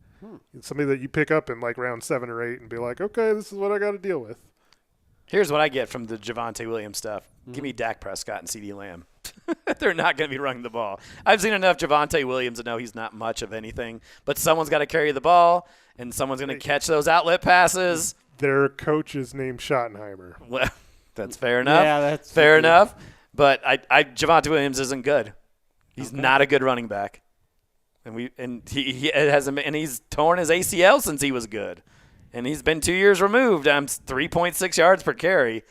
Somebody that you pick up in like round 7 or 8 and be like, okay, this is what I got to deal with. Here's what I get from the Javonte Williams stuff. Give me Dak Prescott and CeeDee Lamb. They're not going to be running the ball. I've seen enough Javonte Williams to know he's not much of anything, but someone's got to carry the ball, and someone's going to catch those outlet passes. Their coach is named Schottenheimer. Well, that's fair enough. Yeah, that's fair enough. But Javonte Williams isn't good. He's not a good running back, and he's torn his ACL since he was good, and he's been 2 years removed. I'm 3.6 yards per carry.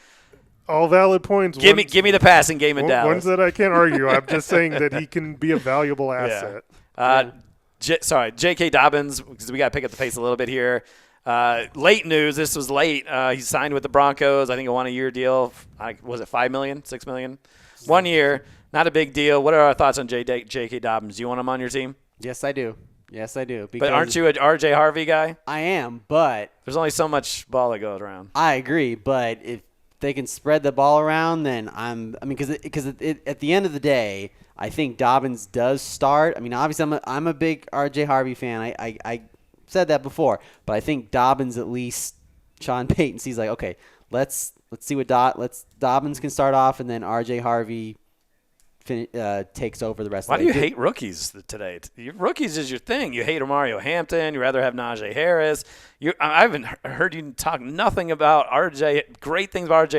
All valid points. Give me the passing game in Dallas. Ones that I can't argue. I'm just saying that he can be a valuable asset. J.K. Dobbins, because we got to pick up the pace a little bit here. Late news. This was late. He signed with the Broncos. I think a 1-year deal. Was it $5 million, $6 million? 1 year. Not a big deal. What are our thoughts on J.K. Dobbins? Do you want him on your team? Yes, I do. But aren't you an R.J. Harvey guy? I am, but there's only so much ball that goes around. I agree, but if they can spread the ball around, then because at the end of the day, I think Dobbins does start. I mean, obviously I'm a big R.J. Harvey fan. I said that before, but I think Dobbins at least Sean Payton sees like, okay, let's see what Dobbins can start off, and then R.J. Harvey takes over the rest. Why of do you the hate rookies today? Rookies is your thing. You hate Mario Hampton. You rather have Najee Harris. I haven't heard you talk nothing about great things about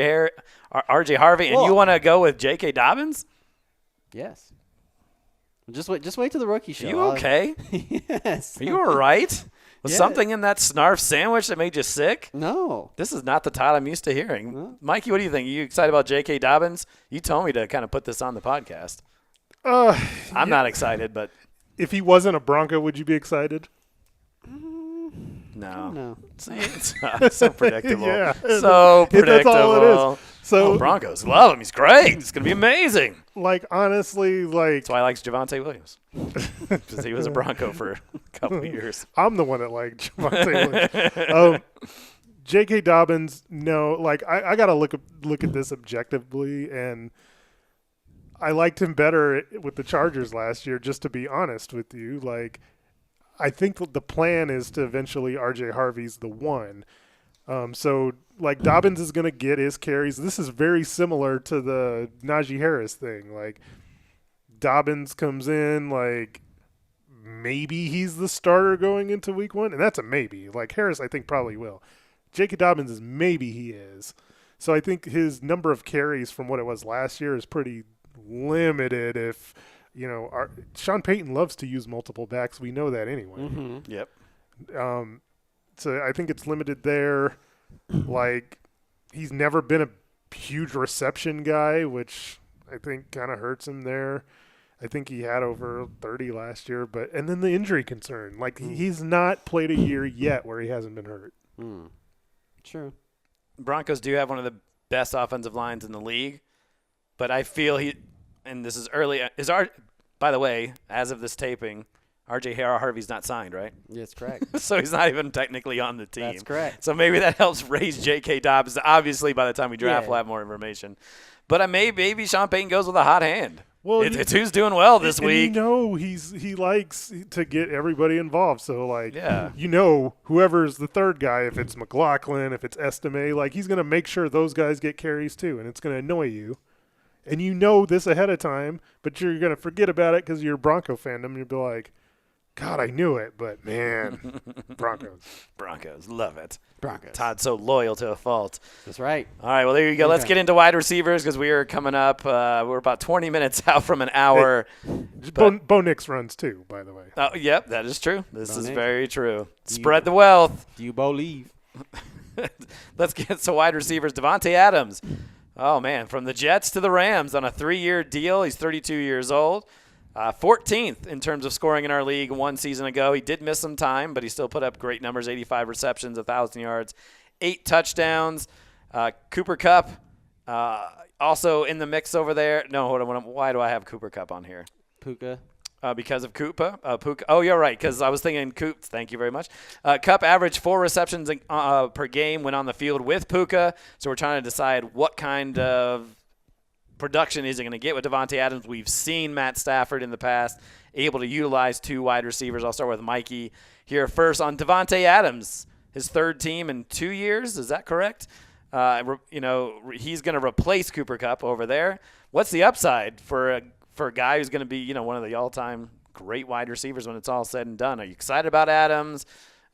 R.J. Harvey, and you want to go with J.K. Dobbins? Yes. Just wait till the rookie show. Are you okay? Yes. Are you all right? Was Yeah. something in that snarf sandwich that made you sick? No. This is not the Todd I'm used to hearing. No. Mikey, what do you think? Are you excited about J.K. Dobbins? You told me to kind of put this on the podcast. I'm not excited, but If he wasn't a Bronco, would you be excited? no. No. See, it's so predictable. Yeah. So predictable. That's all it is. So, Broncos love him. He's great. It's going to be amazing. like, honestly, like, That's why I like Javonte Williams. Because he was a Bronco for a couple of years. I'm the one that liked Javonte Williams. J.K. Dobbins, no, like, I got to look at this objectively, and I liked him better with the Chargers last year, just to be honest with you. Like, I think the plan is to eventually R.J. Harvey's the one. So, like, Dobbins is going to get his carries. This is very similar to the Najee Harris thing. Like, Dobbins comes in, like, maybe he's the starter going into week 1, and that's a maybe. Like, Harris, I think, probably will. J.K. Dobbins is maybe he is. So I think his number of carries from what it was last year is pretty limited if, Sean Payton loves to use multiple backs. We know that anyway. Mm-hmm. Yep. So I think it's limited there. Like, he's never been a huge reception guy, which I think kind of hurts him there. I think he had over 30 last year, and then the injury concern. Like, he's not played a year yet where he hasn't been hurt. True. Broncos do have one of the best offensive lines in the league, but I feel and this is early, by the way, as of this taping, R.J. Harvey's not signed, right? Yes, correct. So he's not even technically on the team. That's correct. So maybe that helps raise J.K. Dobbins. Obviously, by the time we draft, Yeah. we'll have more information. But maybe Sean Payton goes with a hot hand. Well, It's who's doing well this and week. He likes to get everybody involved. So, like, Yeah. whoever's the third guy, if it's McLaughlin, if it's Estime, like, he's going to make sure those guys get carries too, and it's going to annoy you. And you know this ahead of time, but you're going to forget about it because you're a Bronco fandom. You'll be like, God, I knew it, but, man, Broncos. Love it. Broncos. Todd's so loyal to a fault. That's right. All right, well, there you go. Let's Okay. get into wide receivers because we are coming up. We're about 20 minutes out from an hour. Bo Nix runs too, by the way. Oh, yep, that is true. This Bo is Nix. very true. Spread the wealth. Do you believe? Let's get to wide receivers. Devontae Adams. Oh, man, from the Jets to the Rams on a 3-year deal. He's 32 years old. 14th in terms of scoring in our league 1 season ago. He did miss some time, but he still put up great numbers, 85 receptions, 1,000 yards, 8 touchdowns. Cooper Kupp also in the mix over there. No, hold on. Why do I have Cooper Kupp on here? Puka. Because of Puka. Oh, you're right, because I was thinking Coop. Thank you very much. Kupp averaged 4 receptions per game when on the field with Puka, so we're trying to decide what kind of production is he going to get with Devontae Adams. We've seen Matt Stafford in the past able to utilize 2 wide receivers. I'll start with Mikey here first on Devontae Adams, his 3rd team in 2 years. Is that correct? He's going to replace Cooper Kupp over there. What's the upside for a guy who's going to be, one of the all-time great wide receivers when it's all said and done? Are you excited about Adams?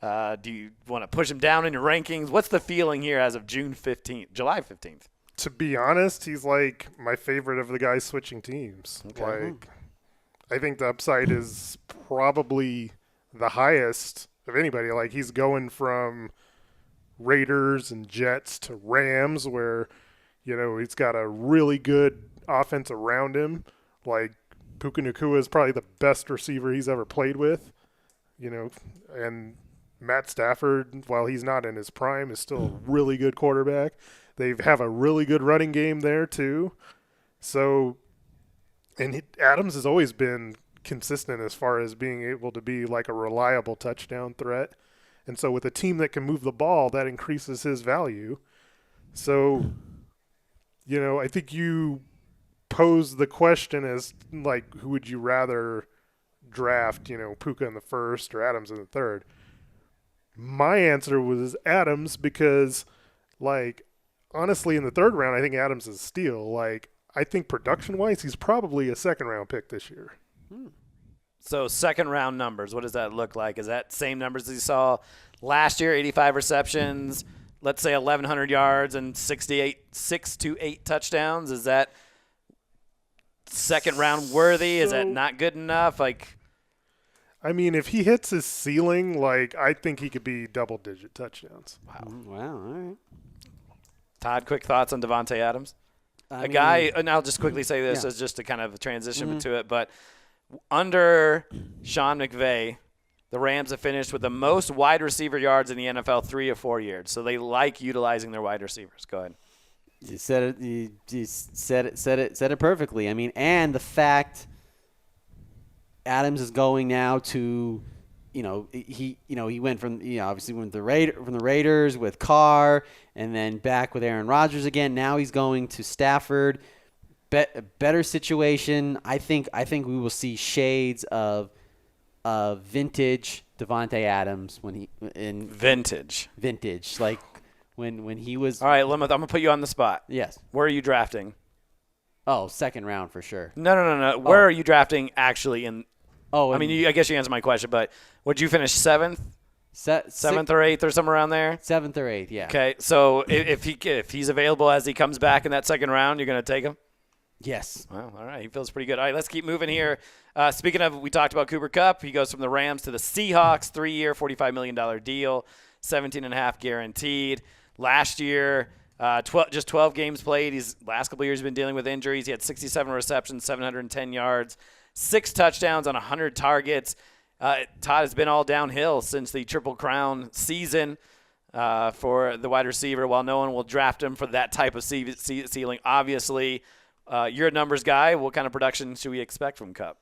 Do you want to push him down in your rankings? What's the feeling here as of July 15th? To be honest, he's like my favorite of the guys switching teams. Okay. Like, I think the upside is probably the highest of anybody. Like, he's going from Raiders and Jets to Rams where, he's got a really good offense around him. Like, Puka Nacua is probably the best receiver he's ever played with, and Matt Stafford, while he's not in his prime, is still a really good quarterback. They have a really good running game there too. So, and Adams has always been consistent as far as being able to be like a reliable touchdown threat. And so with a team that can move the ball, that increases his value. So, I think you pose the question as like, who would you rather draft, Puka in the 1st or Adams in the 3rd? My answer was Adams because, like, honestly, in the third round, I think Adams is a steal. Like, I think production-wise, he's probably a second-round pick this year. So second round numbers, what does that look like? Is that same numbers as you saw last year? 85 receptions, let's say 1,100 yards and 6 to 8 touchdowns. Is that second round worthy? Is that not good enough? Like, I mean, if he hits his ceiling, like, I think he could be double-digit touchdowns. Wow. All right. Todd, quick thoughts on Devontae Adams? I Guy, and I'll just quickly say this as just to kind of transition to it, but under Sean McVay, the Rams have finished with the most wide receiver yards in the NFL 3 or 4 years. So they like utilizing their wide receivers. Go ahead. You said it. You said it perfectly. I mean, and the fact Adams is going now to, he went from obviously went from the Raiders with Carr, and then back with Aaron Rodgers again. Now he's going to Stafford. Better situation. I think we will see shades of vintage Devontae Adams when he in vintage like when he was. All right, Limit, I'm gonna put you on the spot. Yes. Where are you drafting? Oh, second round for sure. No. Where are you drafting actually in? Oh, I mean, I guess you answered my question, but would you finish seventh or eighth or somewhere around there? 7th or 8th, yeah. Okay, so if he's available as he comes back in that second round, you're gonna take him. Yes. Well, all right. He feels pretty good. All right, let's keep moving here. Speaking of, we talked about Cooper Kupp. He goes from the Rams to the Seahawks, 3-year, $45 million deal, 17.5 guaranteed. Last year, just 12 games played. Last couple of years, he's been dealing with injuries. He had 67 receptions, 710 yards, 6 touchdowns on 100 targets. Todd has been all downhill since the Triple Crown season for the wide receiver, while no one will draft him for that type of ceiling, obviously. You're a numbers guy. What kind of production should we expect from Kupp?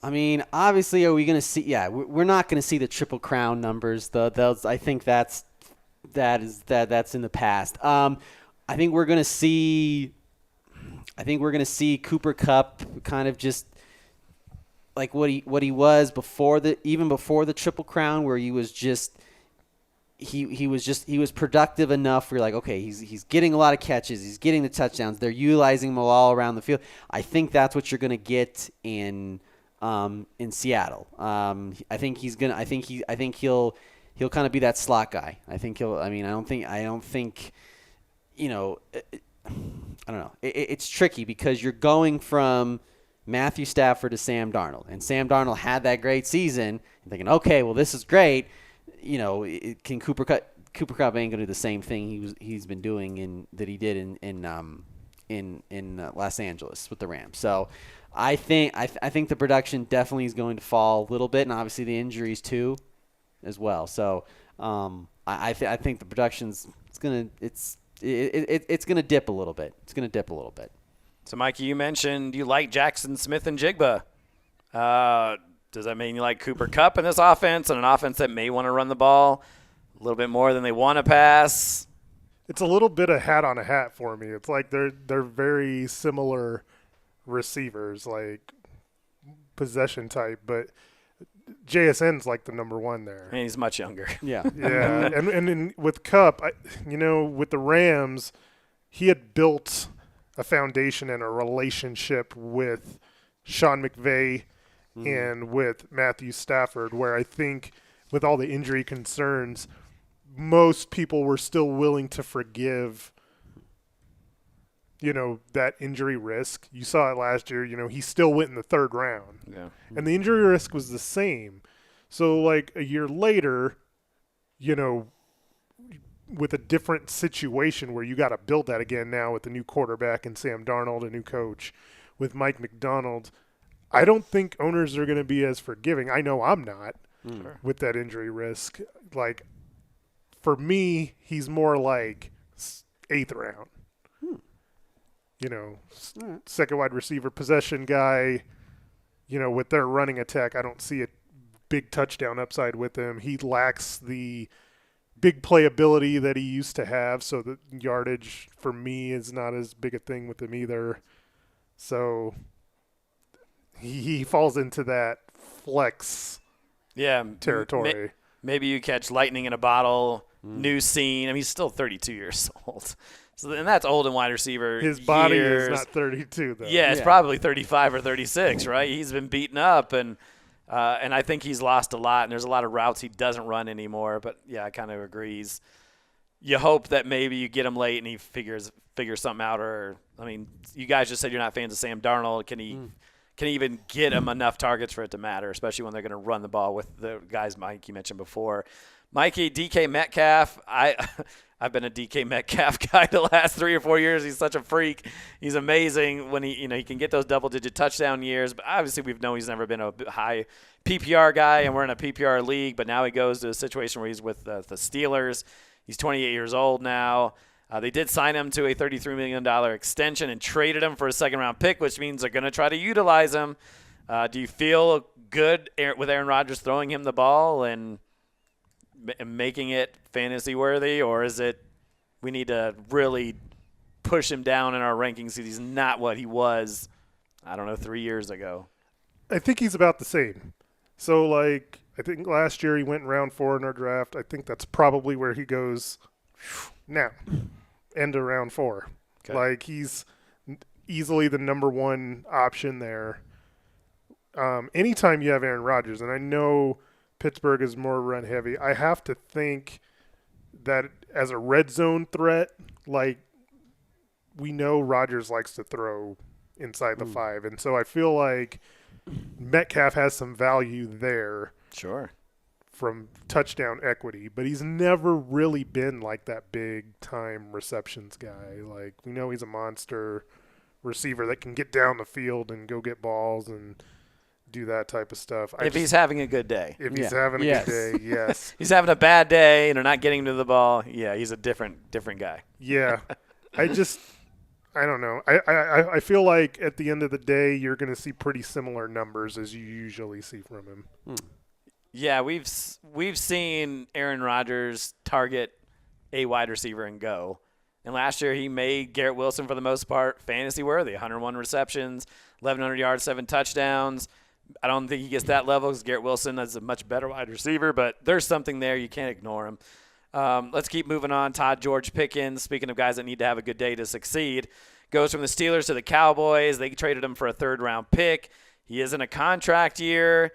I mean, obviously, are we going to see? Yeah, we're not going to see the Triple Crown numbers. I think that's in the past. I think we're going to see. Cooper Kupp kind of just like what he was before the Triple Crown, where he was just. He was productive enough where you're like, okay, he's getting a lot of catches, he's getting the touchdowns, they're utilizing him all around the field. I think that's what you're gonna get in Seattle. I think he'll kind of be that slot guy. I don't think I don't know. It's tricky because you're going from Matthew Stafford to Sam Darnold, and Sam Darnold had that great season, and thinking, okay, well, this is great. Can Cooper Kupp ain't gonna do the same thing he's been doing that he did in Los Angeles with the Rams. So I think the production definitely is going to fall a little bit, and obviously the injuries too, as well. So I think the production's gonna dip a little bit. It's gonna dip a little bit. So Mikey, you mentioned you like Jackson Smith and Jigba. Does that mean you like Cooper Kupp in this offense, and an offense that may want to run the ball a little bit more than they want to pass? It's a little bit of hat on a hat for me. It's like they're very similar receivers, like possession type, but JSN's like the number one there. And he's much younger. Yeah. Yeah, and with Kupp, with the Rams, he had built a foundation and a relationship with Sean McVay and with Matthew Stafford, where I think with all the injury concerns, most people were still willing to forgive, that injury risk. You saw it last year. He still went in the third round. Yeah. And the injury risk was the same. So, like, a year later, with a different situation where you got to build that again now with the new quarterback and Sam Darnold, a new coach, with Mike McDonald, I don't think owners are going to be as forgiving. I know I'm not with that injury risk. Like, for me, he's more like 8th round. Second wide receiver, possession guy. With their running attack, I don't see a big touchdown upside with him. He lacks the big playability that he used to have, so the yardage for me is not as big a thing with him either. So he falls into that flex territory. maybe you catch lightning in a bottle, new scene. I mean, he's still 32 years old. So, and that's old in wide receiver. His body years. is not 32, though. Yeah, it's probably 35 or 36, right? He's been beaten up, and I think he's lost a lot, and there's a lot of routes he doesn't run anymore. But, yeah, I kind of agree. You hope that maybe you get him late and he figures something out. Or, I mean, you guys just said you're not fans of Sam Darnold. Can he even get him enough targets for it to matter, especially when they're going to run the ball with the guys Mike you mentioned before? Mikey, DK Metcalf, I've been a DK Metcalf guy the last 3 or 4 years. He's such a freak. He's amazing when he can get those double-digit touchdown years. But obviously we've known he's never been a high PPR guy, and we're in a PPR league. But now he goes to a situation where he's with the Steelers. He's 28 years old now. They did sign him to a $33 million extension and traded him for a second-round pick, which means they're going to try to utilize him. Do you feel good with Aaron Rodgers throwing him the ball and making it fantasy worthy, or is it we need to really push him down in our rankings because he's not what he was, 3 years ago? I think he's about the same. So, I think last year he went in round 4 in our draft. I think that's probably where he goes now, end of round 4. Okay. He's easily the number one option there. Anytime you have Aaron Rodgers, and I know Pittsburgh is more run heavy, I have to think that as a red zone threat, we know Rodgers likes to throw inside the 5. And so I feel like Metcalf has some value there. Sure. From touchdown equity, but he's never really been like that big time receptions guy. We know he's a monster receiver that can get down the field and go get balls and do that type of stuff. If he's having a good day. If he's having a good day, yes. He's having a bad day and they're not getting him to the ball. Yeah, he's a different guy. Yeah. I don't know. I feel like at the end of the day, you're going to see pretty similar numbers as you usually see from him. Yeah, we've seen Aaron Rodgers target a wide receiver and go. And last year he made Garrett Wilson, for the most part, fantasy worthy. 101 receptions, 1,100 yards, 7 touchdowns. I don't think he gets that level because Garrett Wilson is a much better wide receiver, but there's something there. You can't ignore him. Let's keep moving on. George Pickens, speaking of guys that need to have a good day to succeed, goes from the Steelers to the Cowboys. They traded him for a third-round pick. He is in a contract year.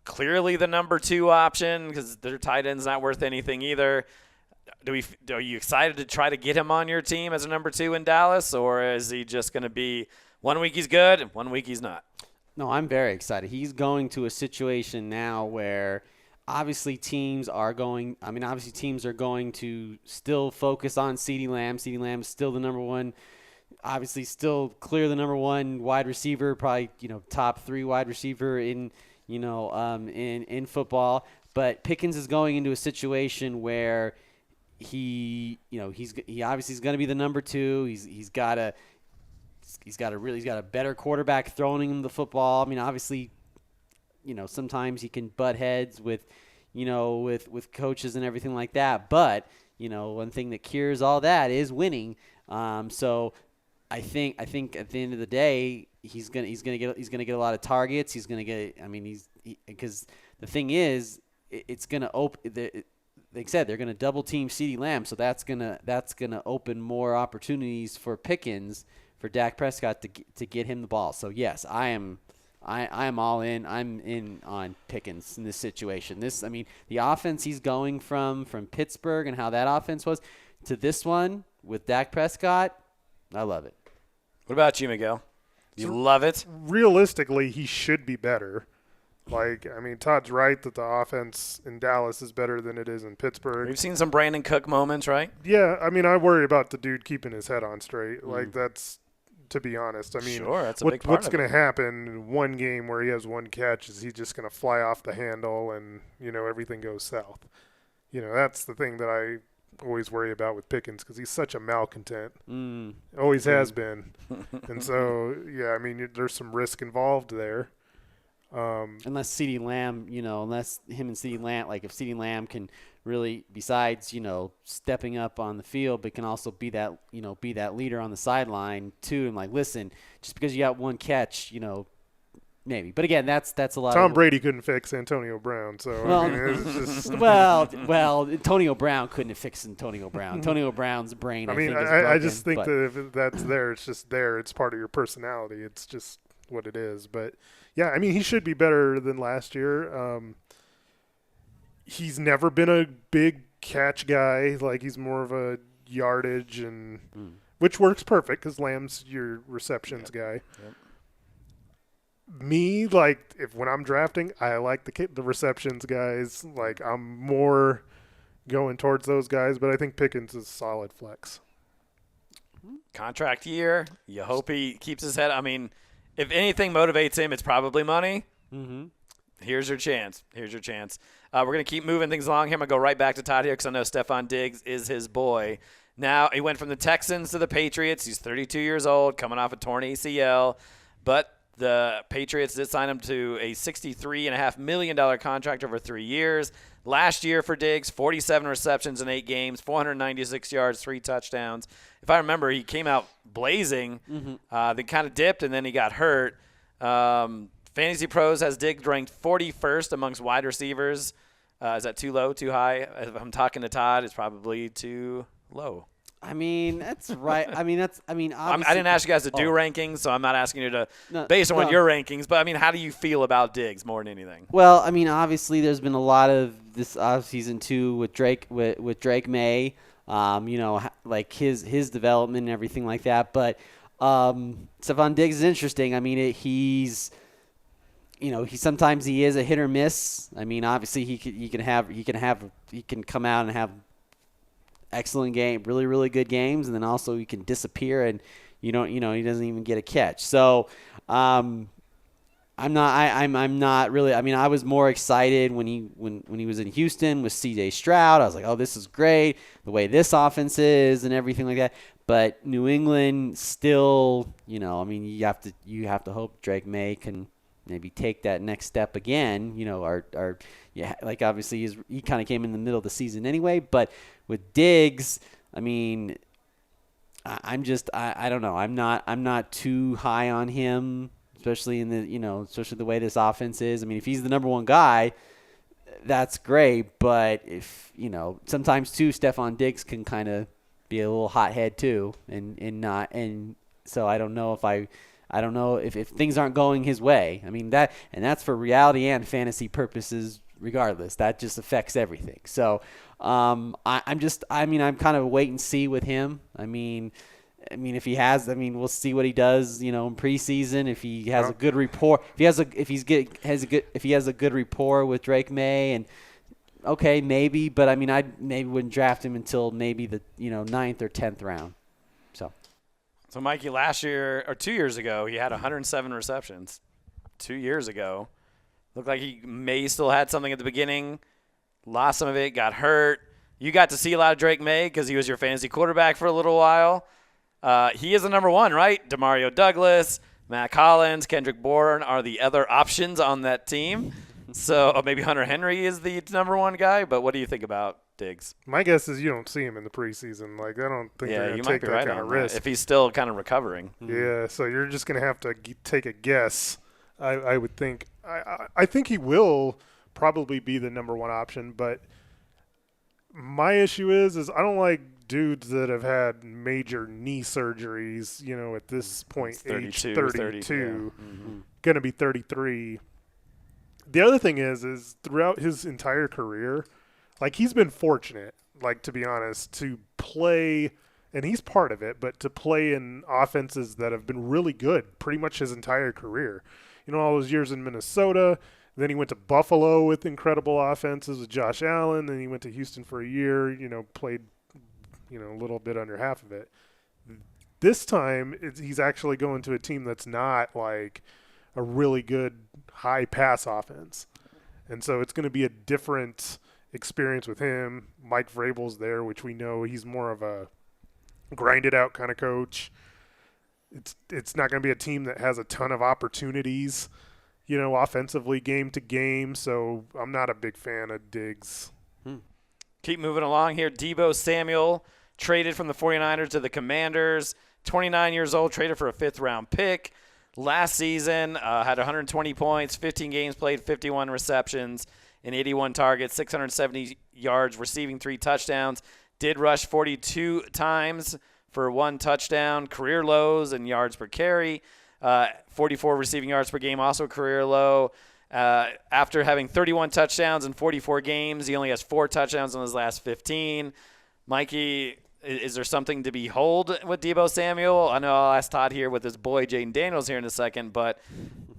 Clearly the number 2 option because their tight end's not worth anything either. Are you excited to try to get him on your team as a number 2 in Dallas, or is he just going to be 1 week he's good and 1 week he's not? No, I'm very excited. He's going to a situation now where obviously teams are going to still focus on CeeDee Lamb. CeeDee Lamb is still the number 1. Obviously still clear the number 1 wide receiver, probably, top 3 wide receiver in football. But Pickens is going into a situation where he obviously is going to be the number 2. He's got a better quarterback throwing him the football. I mean, obviously, sometimes he can butt heads with coaches and everything like that. But one thing that cures all that is winning. So I think at the end of the day, he's gonna get a lot of targets. He's gonna get. I mean, because the thing is, it's gonna open. Like I said, they're gonna double team CeeDee Lamb, so that's gonna open more opportunities for Pickens, for Dak Prescott to get him the ball. So yes, I am all in. I'm in on Pickens in this situation. The offense he's going from Pittsburgh and how that offense was to this one with Dak Prescott, I love it. What about you, Miguel? You love it? Realistically, he should be better. Todd's right that the offense in Dallas is better than it is in Pittsburgh. We've seen some Brandon Cook moments, right? Yeah, I worry about the dude keeping his head on straight. That's, to be honest. Sure, that's a big part what's of it. going to happen in one game where he has 1 catch is he just going to fly off the handle and, everything goes south. That's the thing that I always worry about with Pickens because he's such a malcontent. Always has been. And so, yeah, there's some risk involved there. Unless CeeDee Lamb, unless him and CeeDee Lamb, if CeeDee Lamb can really, besides, stepping up on the field, but can also be that leader on the sideline too. And listen, just because you got 1 catch, Maybe. But again, that's a lot. Tom Brady couldn't fix Antonio Brown, so Well, I mean, it's just. well, Antonio Brown couldn't have fixed Antonio Brown. Antonio Brown's brain, I mean, think, is broken, I just think but that if that's there, it's just there. It's part of your personality. It's just what it is. But yeah, I mean, he should be better than last year. He's never been a big catch guy. Like, he's more of a yardage and which works perfect because Lamb's your receptions guy. Yep. Me, like, if when I'm drafting, I like the receptions guys. Like, I'm more going towards those guys, but I think Pickens is solid flex. Contract year. You hope he keeps his head. I mean, if anything motivates him, it's probably money. Mm-hmm. Here's your chance. Here's your chance. We're going to keep moving things along here. I'm going to go right back to Todd here because I know Stephon Diggs is his boy. Now, he went from the Texans to the Patriots. He's 32 years old, coming off a torn ACL. But the Patriots did sign him to a $63.5 million contract over 3 years. Last year for Diggs, 47 receptions in 8 games, 496 yards, 3 touchdowns. If I remember, he came out blazing, then kind of dipped, and then he got hurt. Fantasy Pros has Diggs ranked 41st amongst wide receivers. Is that too low, too high? If I'm talking to Todd, it's probably too low. I mean, that's right. I mean, obviously, I didn't ask you guys to do rankings, so I'm not asking you to based on your rankings. But, I mean, how do you feel about Diggs more than anything? Well, I mean, obviously, there's been a lot of this offseason, too, with Drake May, like his development and everything like that. But Stephon Diggs is interesting. I mean, he's – sometimes he is a hit or miss. I mean, obviously he can come out and have excellent game, really, really good games, and then also he can disappear and he doesn't even get a catch. So I'm not really. I mean, I was more excited when he was in Houston with C.J. Stroud. I was like, oh, this is great, the way this offense is and everything like that. But New England still, I mean, you have to hope Drake May can maybe take that next step again, like obviously he kind of came in the middle of the season anyway, but with Diggs, I mean, I don't know. I'm not too high on him, especially especially the way this offense is. I mean, if he's the number one guy, that's great, but if, sometimes too, Stephon Diggs can kind of be a little hothead too, and so I don't know if things aren't going his way. I mean, that's for reality and fantasy purposes regardless. That just affects everything. So I'm kind of wait and see with him. I mean, if he has, we'll see what he does, in preseason. If he has a good rapport, if he has a good rapport with Drake May, and okay, maybe, but I mean, I maybe wouldn't draft him until maybe the 9th or 10th round. So, Mikey, last year or 2 years ago, he had 107 receptions. 2 years ago. Looked like he may still had something at the beginning. Lost some of it, got hurt. You got to see a lot of Drake May because he was your fantasy quarterback for a little while. He is the number one, right? Demario Douglas, Matt Collins, Kendrick Bourne are the other options on that team. So maybe Hunter Henry is the number one guy, but what do you think about Diggs? My guess is you don't see him in the preseason. Like, I don't think they're going to take that kind of risk. If he's still kind of recovering. Yeah, so you're just going to have to take a guess, I would think. I think he will probably be the number one option, but my issue is I don't like dudes that have had major knee surgeries, at this point, age 32, going to be 33. The other thing is throughout his entire career, like, he's been fortunate, like, to be honest, to play, and he's part of it, but to play in offenses that have been really good pretty much his entire career. All those years in Minnesota, then he went to Buffalo with incredible offenses with Josh Allen, then he went to Houston for a year, played, a little bit under half of it. This time, he's actually going to a team that's not, like, a really good high pass offense. And so it's going to be a different experience with him. Mike Vrabel's there, which we know he's more of a grinded out kind of coach. It's not going to be a team that has a ton of opportunities, offensively game to game. So I'm not a big fan of Diggs. Keep moving along here. Deebo Samuel traded from the 49ers to the Commanders. 29 years old, traded for a 5th-round pick. last season had 120 points, 15 games played, 51 receptions, and 81 targets, 670 yards, receiving 3 touchdowns. Did rush 42 times for 1 touchdown, career lows in yards per carry, 44 receiving yards per game, also career low. After having 31 touchdowns in 44 games, he only has 4 touchdowns in his last 15. Mikey, is there something to behold with Deebo Samuel? I know I'll ask Todd here with his boy Jaden Daniels here in a second, but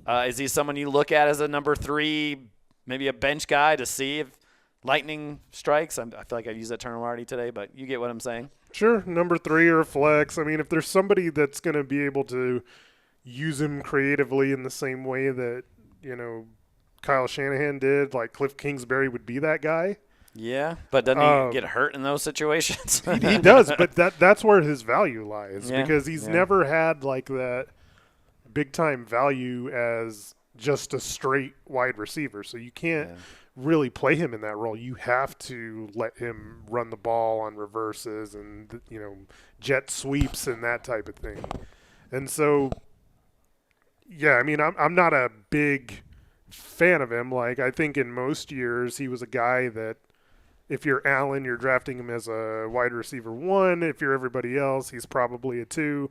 is he someone you look at as a number 3, maybe a bench guy to see if lightning strikes? I feel like I've used that term already today, but you get what I'm saying. Sure, number 3 or a flex. I mean, if there's somebody that's going to be able to use him creatively in the same way that, Kyle Shanahan did, like Cliff Kingsbury would be that guy. Yeah, but doesn't he get hurt in those situations? He does, but that's where his value lies, Yeah, because he's never had like that big-time value as just a straight wide receiver. So you can't really play him in that role. You have to let him run the ball on reverses and, jet sweeps and that type of thing. And so, yeah, I mean, I'm not a big fan of him. Like, I think in most years he was a guy that if you're Allen, you're drafting him as a wide receiver 1. If you're everybody else, he's probably a 2.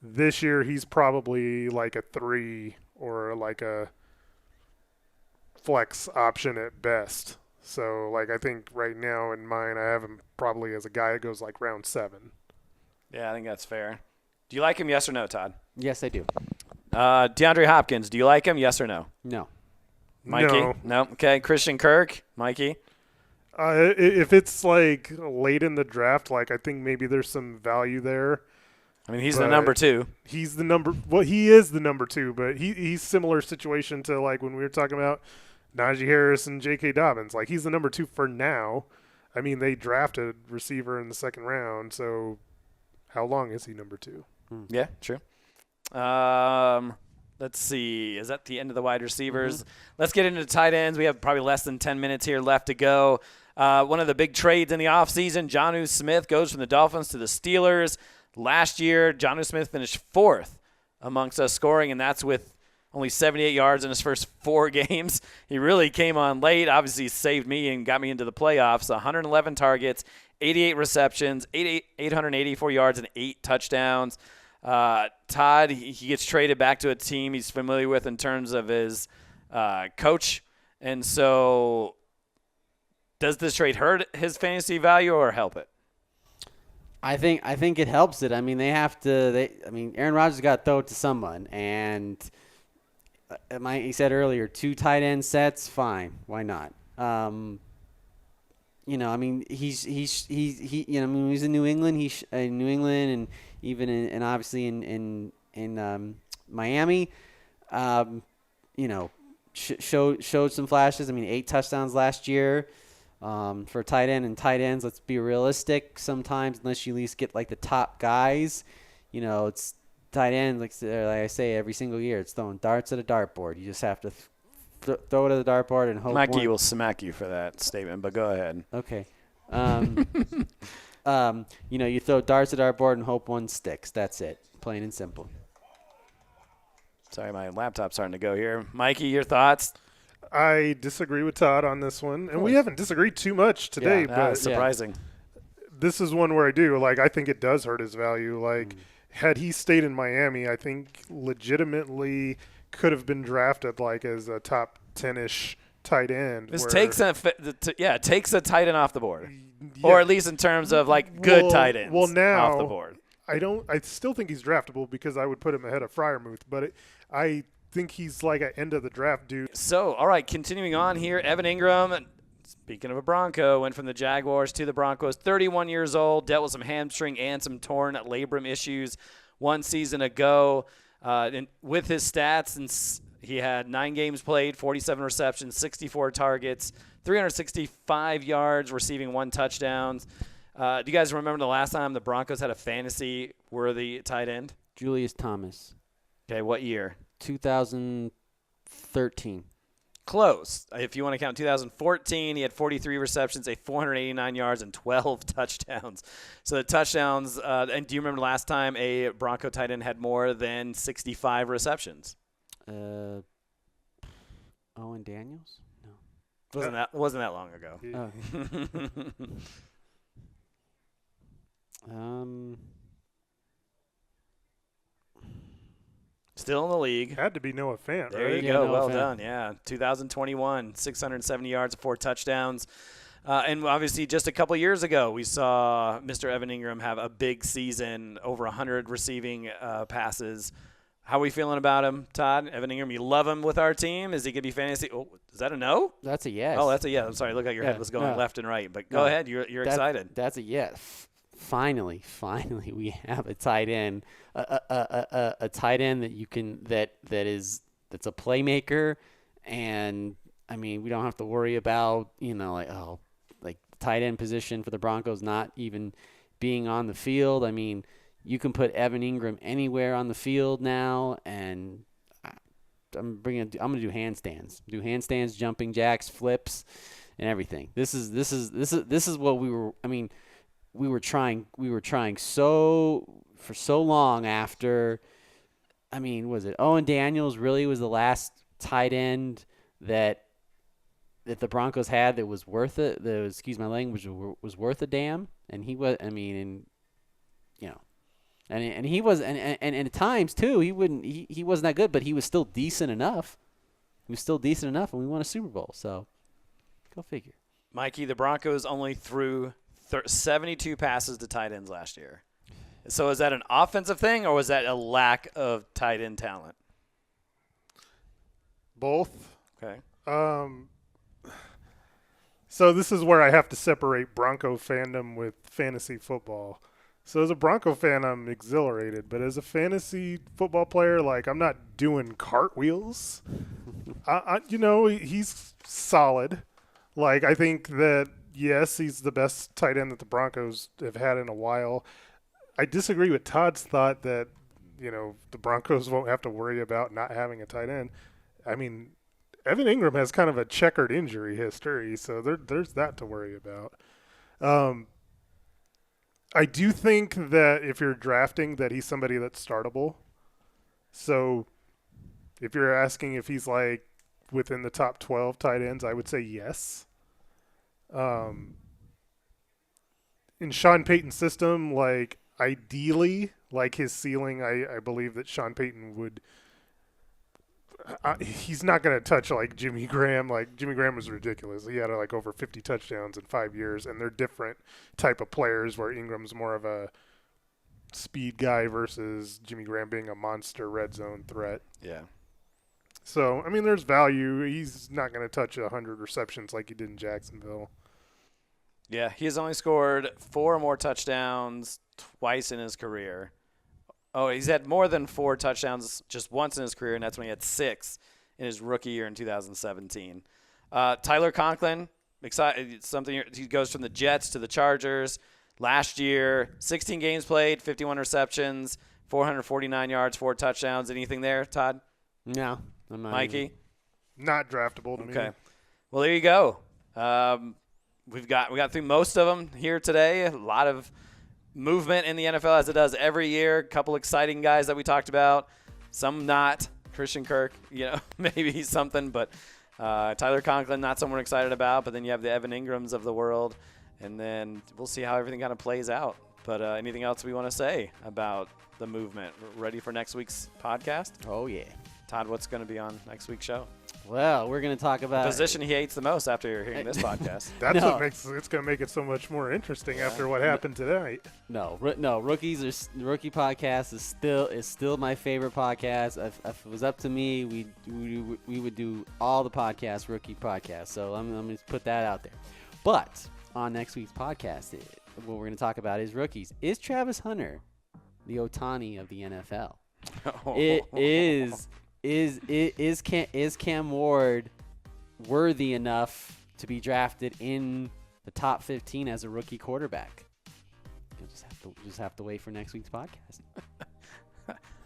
This year he's probably like a 3 or like a flex option at best. So, like, I think right now in mine I have him probably as a guy that goes like round 7. Yeah, I think that's fair. Do you like him, yes or no, Todd? Yes, I do. DeAndre Hopkins, do you like him, yes or no? No. Mikey? No. Okay. Christian Kirk? Mikey? If it's like late in the draft, like I think maybe there's some value there. I mean, he's the number 2. He's the number. Well, he is the number 2, but he's similar situation to like when we were talking about Najee Harris and J.K. Dobbins. Like he's the number 2 for now. I mean, they drafted receiver in the 2nd round, so how long is he number 2? Yeah, true. Let's see. Is that the end of the wide receivers? Let's get into the tight ends. We have probably less than 10 minutes here left to go. One of the big trades in the offseason, Jonnu Smith goes from the Dolphins to the Steelers. Last year, Jonnu Smith finished 4th amongst us scoring, and that's with only 78 yards in his first 4 games. He really came on late. Obviously, saved me and got me into the playoffs. 111 targets, 88 receptions, 884 yards, and 8 touchdowns. Todd, he gets traded back to a team he's familiar with in terms of his coach. And so does this trade hurt his fantasy value or help it? I think it helps it. I mean, Aaron Rodgers got to throw it to someone, and he said earlier, 2 tight end sets, fine, why not? I mean, he's in New England. He's in New England, and even and obviously in Miami, showed some flashes. I mean, 8 touchdowns last year. For tight end and tight ends, let's be realistic. Sometimes, unless you at least get like the top guys, it's tight end. Like I say every single year, it's throwing darts at a dartboard. You just have to throw it at the dartboard and hope. Mikey will smack you for that statement, but go ahead. Okay. You throw darts at a dartboard and hope one sticks. That's it. Plain and simple. Sorry, my laptop's starting to go here. Mikey, your thoughts? I disagree with Todd on this one, and we haven't disagreed too much today. But surprising. This is one where I do. Like, I think it does hurt his value. Like, had he stayed in Miami, I think legitimately could have been drafted like as a top 10-ish tight end. This takes a tight end off the board, or at least in terms of like good tight ends. Well, now off the board. I still think he's draftable because I would put him ahead of Freiermuth, but I think he's like an end of the draft dude. So, all right, continuing on here, Evan Ingram, speaking of a Bronco, went from the Jaguars to the Broncos, 31 years old, dealt with some hamstring and some torn labrum issues 1 season ago. And with his stats, and he had 9 games played, 47 receptions, 64 targets, 365 yards, receiving 1 touchdown. Do you guys remember the last time the Broncos had a fantasy-worthy tight end? Julius Thomas. Okay, what year? 2013. Close. If you want to count 2014, he had 43 receptions, 489 yards, and 12 touchdowns. So the touchdowns, and do you remember last time a Bronco tight end had more than 65 receptions? Owen Daniels? No. Wasn't that long ago. Oh. Still in the league. Had to be Noah Fant, There right? you Yeah, go. Noah Well Fant. done. Yeah. 2021, 670 yards, 4 touchdowns. And obviously just a couple years ago, we saw Mr. Evan Ingram have a big season, over 100 receiving passes. How are we feeling about him, Todd? Evan Ingram, you love him with our team. Is he going to be fantasy? Oh, is that a no? That's a yes. Oh, that's a yes. I'm sorry. Look like your head was going left and right. But go ahead. You're excited. That's a yes. Finally, we have a tight end, a tight end that's a playmaker, and I mean we don't have to worry about like tight end position for the Broncos not even being on the field. I mean you can put Evan Ingram anywhere on the field now, and I'm gonna do handstands, jumping jacks, flips, and everything. This is what we were. I mean. We were trying for so long after. I mean, was it Owen Daniels really was the last tight end that the Broncos had that was worth it? That was, excuse my language, was worth a damn. And he was. I mean, and he was, and at times too, he wasn't that good, but he was still decent enough. He was still decent enough, and we won a Super Bowl. So, go figure. Mikey, the Broncos only threw 72 passes to tight ends last year. So is that an offensive thing or was that a lack of tight end talent? Both. Okay. So this is where I have to separate Bronco fandom with fantasy football. So as a Bronco fan, I'm exhilarated, but as a fantasy football player, like I'm not doing cartwheels. He's solid. Like I think that. Yes, he's the best tight end that the Broncos have had in a while. I disagree with Todd's thought that, the Broncos won't have to worry about not having a tight end. I mean, Evan Ingram has kind of a checkered injury history, so there's that to worry about. I do think that if you're drafting that he's somebody that's startable. So if you're asking if he's like within the top 12 tight ends, I would say yes. In Sean Payton's system, like ideally, like his ceiling, I believe that Sean Payton would. He's not going to touch like Jimmy Graham. Like Jimmy Graham was ridiculous. He had like over 50 touchdowns in 5 years, and they're different type of players. Where Ingram's more of a speed guy versus Jimmy Graham being a monster red zone threat. Yeah. So I mean, there's value. He's not going to touch 100 receptions like he did in Jacksonville. Yeah, he has only scored 4 or more touchdowns twice in his career. Oh, he's had more than 4 touchdowns just once in his career, and that's when he had 6 in his rookie year in 2017. Tyler Conklin, excited. He goes from the Jets to the Chargers. Last year, 16 games played, 51 receptions, 449 yards, 4 touchdowns. Anything there, Todd? No, I'm not. Mikey? Not draftable to me. Okay. Well, there you go. We got through most of them here today. A lot of movement in the NFL as it does every year. A couple exciting guys that we talked about. Some not. Christian Kirk, maybe something. But Tyler Conklin, not someone we're excited about. But then you have the Evan Ingrams of the world. And then we'll see how everything kind of plays out. But anything else we want to say about the movement? Ready for next week's podcast? Oh, yeah. Todd, what's going to be on next week's show? Well, we're going to talk about The position he hates the most after hearing this podcast. That's No. what makes it's going to make it so much more interesting after what happened tonight. No, rookie podcast is still my favorite podcast. If it was up to me, we would do all the podcasts, rookie podcasts. So I'm going to put that out there. But on next week's podcast, what we're going to talk about is rookies. Is Travis Hunter the Ohtani of the NFL? Is Cam Ward worthy enough to be drafted in the top 15 as a rookie quarterback? You'll just have to wait for next week's podcast.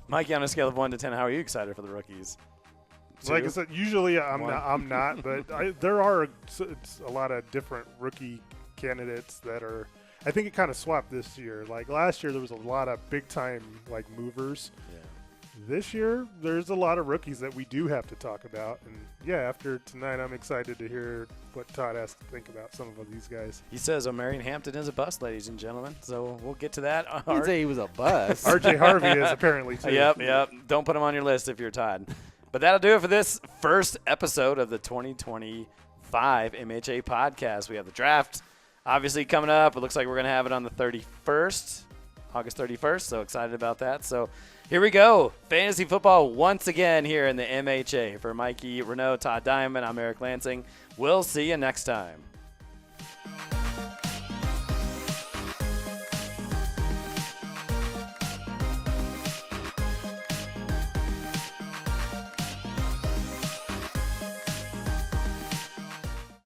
Mikey, on a scale of 1 to 10, how are you excited for the rookies? too. Like I said, usually I'm not, but there are a lot of different rookie candidates that are. I think it kind of swapped this year. Like last year, there was a lot of big time like movers. Yeah. This year, there's a lot of rookies that we do have to talk about. And yeah, after tonight, I'm excited to hear what Todd has to think about some of these guys. He says O'Marion Hampton is a bust, ladies and gentlemen. So we'll get to that. I didn't say he was a bust. RJ Harvey is apparently too. Yep. Don't put him on your list if you're Todd. But that'll do it for this first episode of the 2025 MHA podcast. We have the draft obviously coming up. It looks like we're going to have it on the 31st, August 31st. So excited about that. So here we go. Fantasy football once again here in the MHA. For Mikey Renaud, Todd Diamond, I'm Eric Lansing. We'll see you next time.